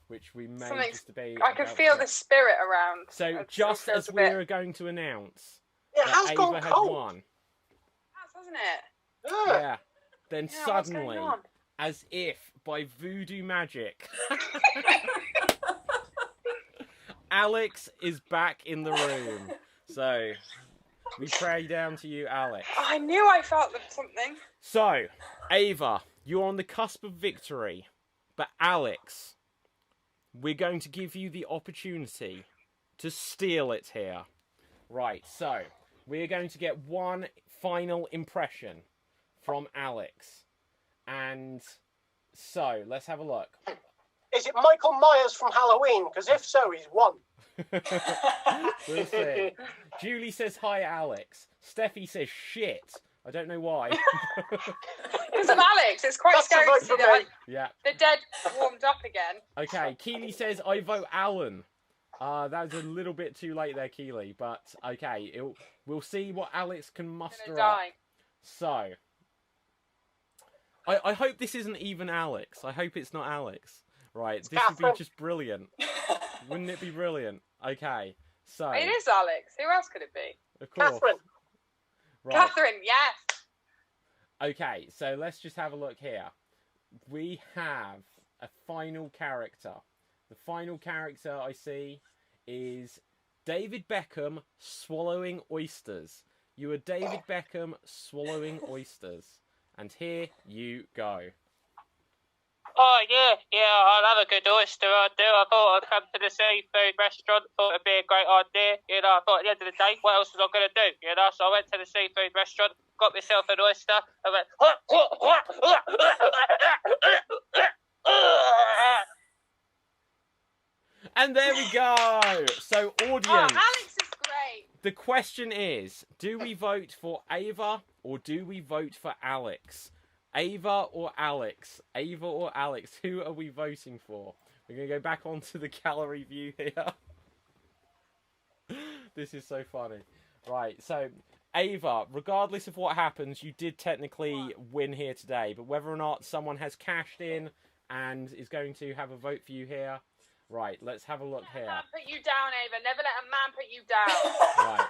which we may just debate. I can feel the spirit around. So, just as we are going to announce It has that gone Ava had cold. won. Hasn't it? Yeah. Then Yeah, suddenly, what's going on? as if by voodoo magic, Alex is back in the room. So, we pray down to you, Alex. I knew I felt something. So, Ava, you're on the cusp of victory. But Alex, we're going to give you the opportunity to steal it here. Right, so, we're going to get one final impression from Alex. And so, let's have a look. Is it Michael Myers from Halloween? Because if so, he's won. We'll see. Julie says hi, Alex. Steffi says shit. I don't know why. Because of Alex, it's quite That's a scary vote to see for that me. Yeah. the dead warmed up again. Okay, Keely says I vote Alan. That was a little bit too late there, Keely. But okay, we'll see what Alex can muster up. Die. So, I hope this isn't even Alex. I hope it's not Alex. Right, this would be just brilliant. Wouldn't it be brilliant? Okay, so... It is Alex. Who else could it be? Of course. Catherine. Right. Catherine, yes. Okay, so let's just have a look here. We have a final character. The final character I see is David Beckham swallowing oysters. You are David Beckham swallowing oysters. And here you go. Oh, yeah, I'd have a good oyster, I do. I thought I'd come to the seafood restaurant, thought it'd be a great idea. You know, I thought at the end of the day, what else was I going to do? You know, so I went to the seafood restaurant, got myself an oyster, and went... And there we go. So, audience, Alex is great. the question is, do we vote for Ava or do we vote for Alex? Ava or Alex? Ava or Alex? Who are we voting for? We're going to go back onto the gallery view here. This is so funny. Right, so Ava, regardless of what happens, you did technically win here today. But whether or not someone has cashed in and is going to have a vote for you here. Right, let's have a look here. Never let a man put you down, Ava. Never let a man put you down. Right,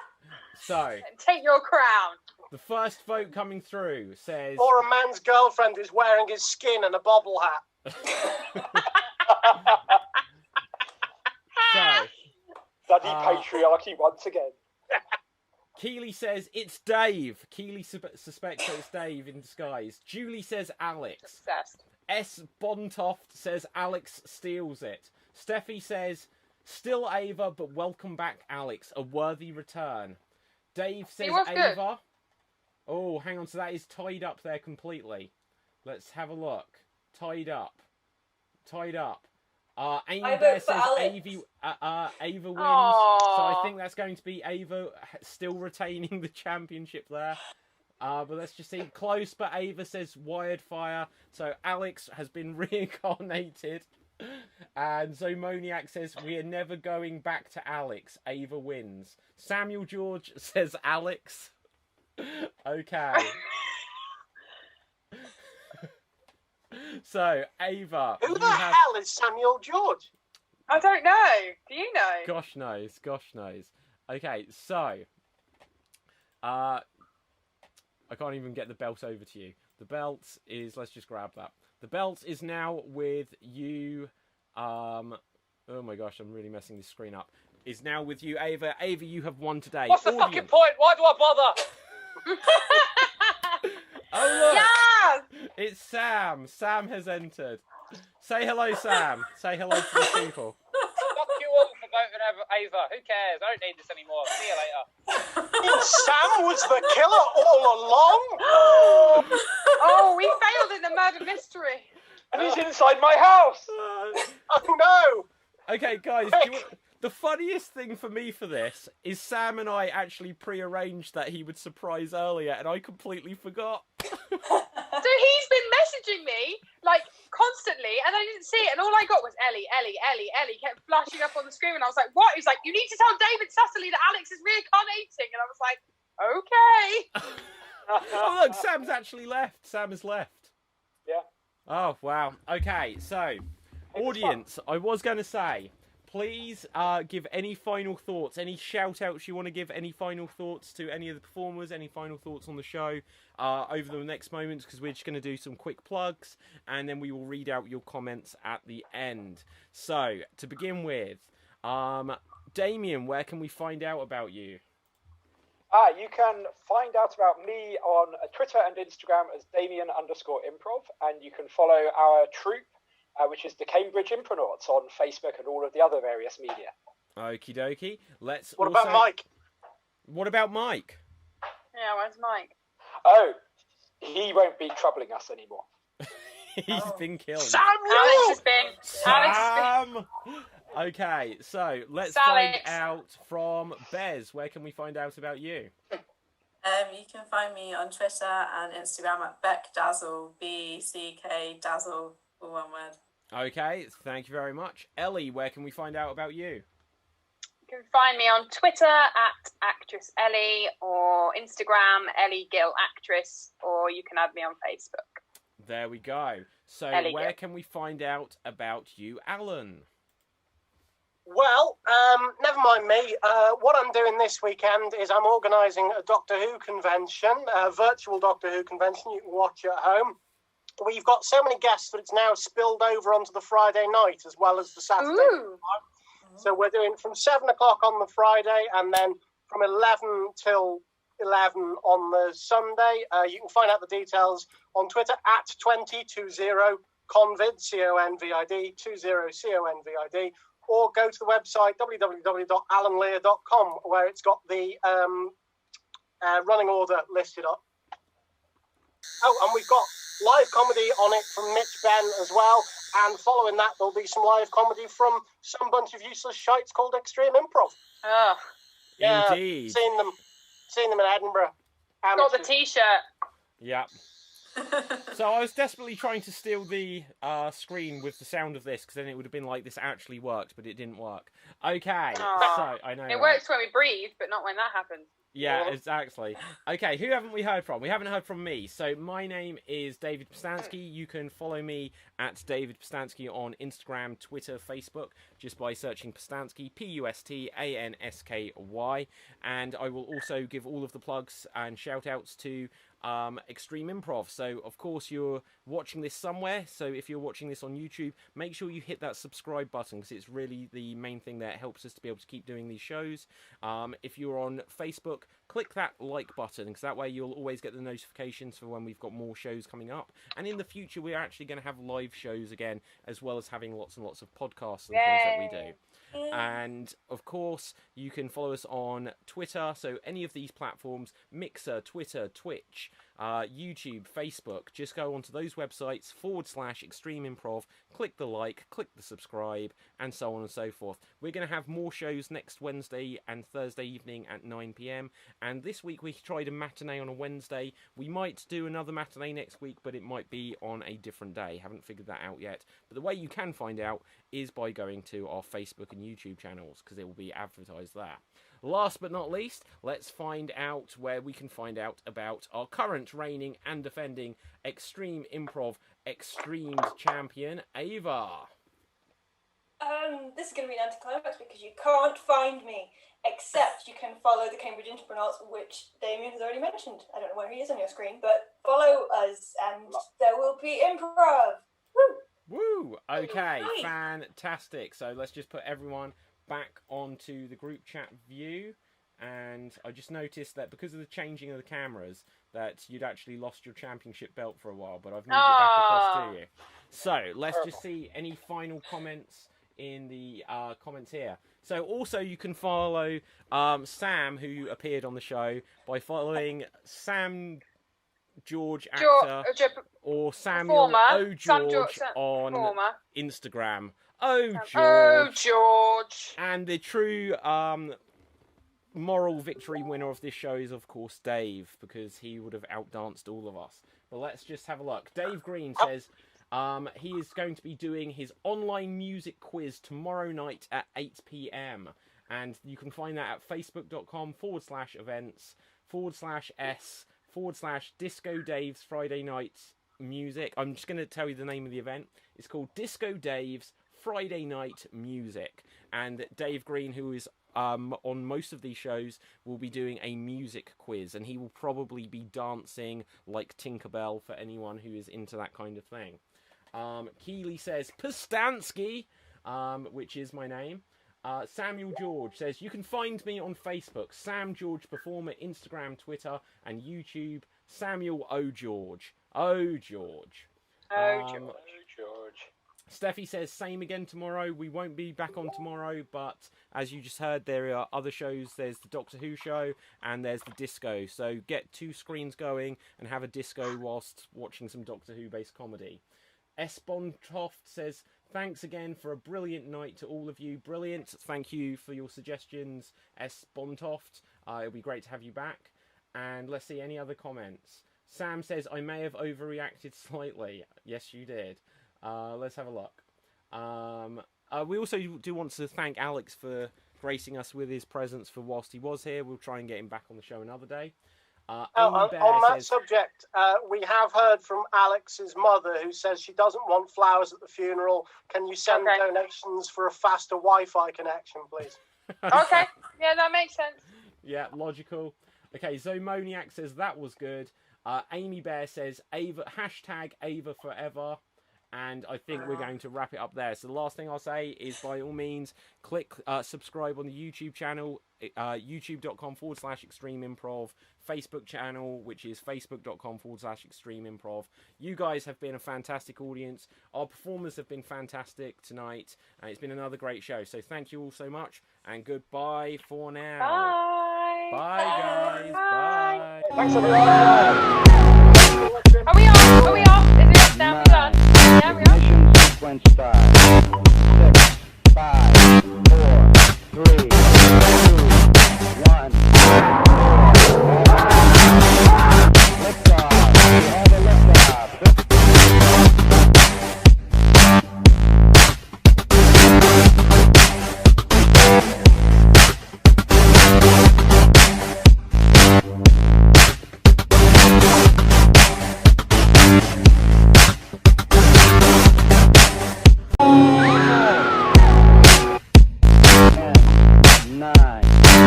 so And take your crown. the first vote coming through says... Or a man's girlfriend is wearing his skin and a bobble hat. So, Bloody patriarchy once again. Keely says it's Dave. Keely suspects that it's Dave in disguise. Julie says Alex. Obsessed. S. Bontoft says Alex steals it. Steffi says, still Ava, but welcome back, Alex. A worthy return. Dave says was Ava. good. Oh, hang on. So that is tied up there completely. Let's have a look. Tied up. Amy I Bear vote for says Alex. Ava wins. Aww. So I think that's going to be Ava still retaining the championship there. But let's just see. Close, but Ava says Wired Fire. So Alex has been reincarnated. And Zomoniac says, we are never going back to Alex. Ava wins. Samuel George says Alex. Okay. So, Ava. Who the hell is Samuel George? I don't know. Do you know? Gosh knows. Okay, so. I can't even get the belt over to you. The belt is, let's just grab that. The belt is now with you, oh my gosh, I'm really messing this screen up. Is now with you, Ava. Ava, you have won today. What's the fucking point? Why do I bother? Oh, look! Yes! It's Sam. Sam has entered. Say hello, Sam. Say hello to the people. Fuck you all for voting over Ava. Who cares? I don't need this anymore. See you later. Sam was the killer all along? Oh, we failed in the murder mystery. And he's inside my house. Oh no! Okay, guys, the funniest thing for me for this is Sam and I actually pre-arranged that he would surprise earlier, and I completely forgot. So he's been messaging me, like, constantly, and I didn't see it, and all I got was Ellie kept flashing up on the screen, and I was like, what? He's like, you need to tell David Cecily that Alex is reincarnating, and I was like, okay. Oh, look, Sam's actually left. Sam has left. Yeah. Oh, wow. Okay, so, audience, I was going to say, please give any final thoughts, any shout-outs you want to give, any final thoughts to any of the performers, any final thoughts on the show over the next moments, because we're just going to do some quick plugs, and then we will read out your comments at the end. So, to begin with, Damien, where can we find out about you? You can find out about me on Twitter and Instagram as Damien_improv, and you can follow our troupe, which is the Cambridge Impronauts, on Facebook and all of the other various media. Okie dokie. What about Mike? What about Mike? Yeah, where's Mike? Oh, he won't be troubling us anymore. He's been killed. Alex has been. Okay, so let's Alex. find out from Bez. Where can we find out about you? You can find me on Twitter and Instagram at BeckDazzle, BCK Dazzle, all one word. Okay, thank you very much. Ellie, where can we find out about you? You can find me on Twitter at Actress Ellie, or Instagram Ellie Gill Actress, or you can add me on Facebook. There we go. So Ellie where Gill. can we find out about you, Alan? Well, never mind me. What I'm doing this weekend is I'm organising a Doctor Who convention, a virtual Doctor Who convention you can watch at home. We've got so many guests that it's now spilled over onto the Friday night as well as the Saturday. Ooh. So we're doing from 7 o'clock on the Friday and then from 11 till 11 on the Sunday. You can find out the details on Twitter at 2020convid, CONVID, 20CONVID, or go to the website www.alanlear.com where it's got the running order listed up. Oh, and we've got live comedy on it from Mitch Ben as well. And following that, there'll be some live comedy from some bunch of useless shites called Extreme Improv. Oh, Yeah, Indeed. seen them in Edinburgh. got the T-shirt. Yeah. So I was desperately trying to steal the screen with the sound of this, because then it would have been like this actually worked, but it didn't work. Okay, Aw. so I know. It right? works when we breathe, but not when that happens. Yeah, exactly. Okay, who haven't we heard from? We haven't heard from me. So my name is David Postansky. You can follow me at David Postansky on Instagram, Twitter, Facebook, just by searching Postansky, Pustansky. And I will also give all of the plugs and shout-outs to Extreme Improv. So, of course, you're watching this somewhere. So if you're watching this on YouTube, make sure you hit that subscribe button because it's really the main thing that helps us to be able to keep doing these shows. If you're on Facebook, click that like button because that way you'll always get the notifications for when we've got more shows coming up. And in the future, we're actually going to have live shows again, as well as having lots and lots of podcasts and things that we do. And of course, you can follow us on Twitter. So any of these platforms, Mixer, Twitter, Twitch, YouTube, Facebook, just go onto those websites /Extreme Improv, click the like, click the subscribe, and so on and so forth. We're going to have more shows next Wednesday and Thursday evening at 9 p.m. And this week we tried a matinee on a Wednesday. We might do another matinee next week, but it might be on a different day. Haven't figured that out yet. But the way you can find out is by going to our Facebook and YouTube channels, because it will be advertised there. Last but not least, let's find out where we can find out about our current reigning and defending Extreme Improv Extreamed champion, Ava. This is going to be an anticlimax because you can't find me, except you can follow the Cambridge Internauts, which Damien has already mentioned. I don't know where he is on your screen, but follow us and there will be improv. Woo! Woo! Okay, fantastic. So let's just put everyone back onto the group chat view, and I just noticed that because of the changing of the cameras that you'd actually lost your championship belt for a while, but I've moved it back across to you. So let's just see any final comments in the comments here. So also you can follow Sam, who appeared on the show, by following Sam George Actor or Samuel O. George on Instagram. Oh, George. Oh, George. And the true moral victory winner of this show is, of course, Dave, because he would have outdanced all of us. But let's just have a look. Dave Green says he is going to be doing his online music quiz tomorrow night at 8 p.m. And you can find that at facebook.com/events/s/Disco Dave's Friday Night Music. I'm just going to tell you the name of the event. It's called Disco Dave's Friday Night Music, and Dave Green, who is on most of these shows, will be doing a music quiz, and he will probably be dancing like Tinkerbell for anyone who is into that kind of thing. Keely says Postansky, which is my name. Samuel George says you can find me on Facebook, Sam George Performer, Instagram, Twitter, and YouTube. Samuel O. George. Oh, George. Oh, George. George. Steffi says, same again tomorrow. We won't be back on tomorrow, but as you just heard, there are other shows. There's the Doctor Who show, and there's the disco. So get two screens going and have a disco whilst watching some Doctor Who-based comedy. S. Bontoft says, thanks again for a brilliant night to all of you. Brilliant. Thank you for your suggestions, S. Bontoft. It'll be great to have you back. And let's see, any other comments? Sam says, I may have overreacted slightly. Yes, you did. Let's have a look. We also do want to thank Alex for gracing us with his presence for whilst he was here. We'll try and get him back on the show another day. On that subject, we have heard from Alex's mother, who says she doesn't want flowers at the funeral. Can you send donations for a faster Wi-Fi connection, please? Okay, yeah, that makes sense. Yeah, logical. Okay, Zomoniac says that was good. Amy Bear says Ava forever. And I think we're going to wrap it up there. So the last thing I'll say is, by all means, click subscribe on the YouTube channel, youtube.com/Extreme Improv, Facebook channel, which is facebook.com/Extreme Improv. You guys have been a fantastic audience. Our performers have been fantastic tonight. And it's been another great show. So thank you all so much. And goodbye for now. Bye. Bye, guys. Bye. Thanks, everyone. Are we off? Are we off? Is it off now? We're done. Yeah, we're off. Ignition sequence start. 6, 5, 4, 3, 2, 1. Liftoff. We have a liftoff. 9.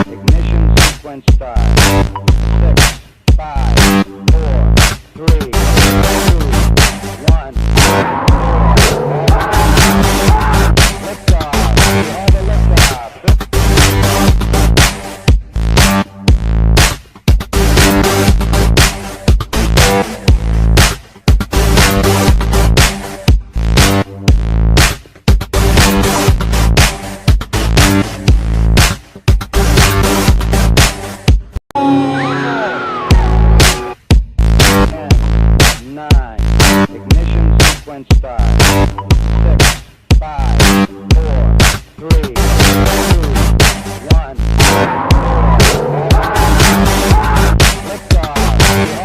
Ignition sequence start. 6, 5, 4, 3, 2, 1. Liftoff. We have a liftoff. Liftoff.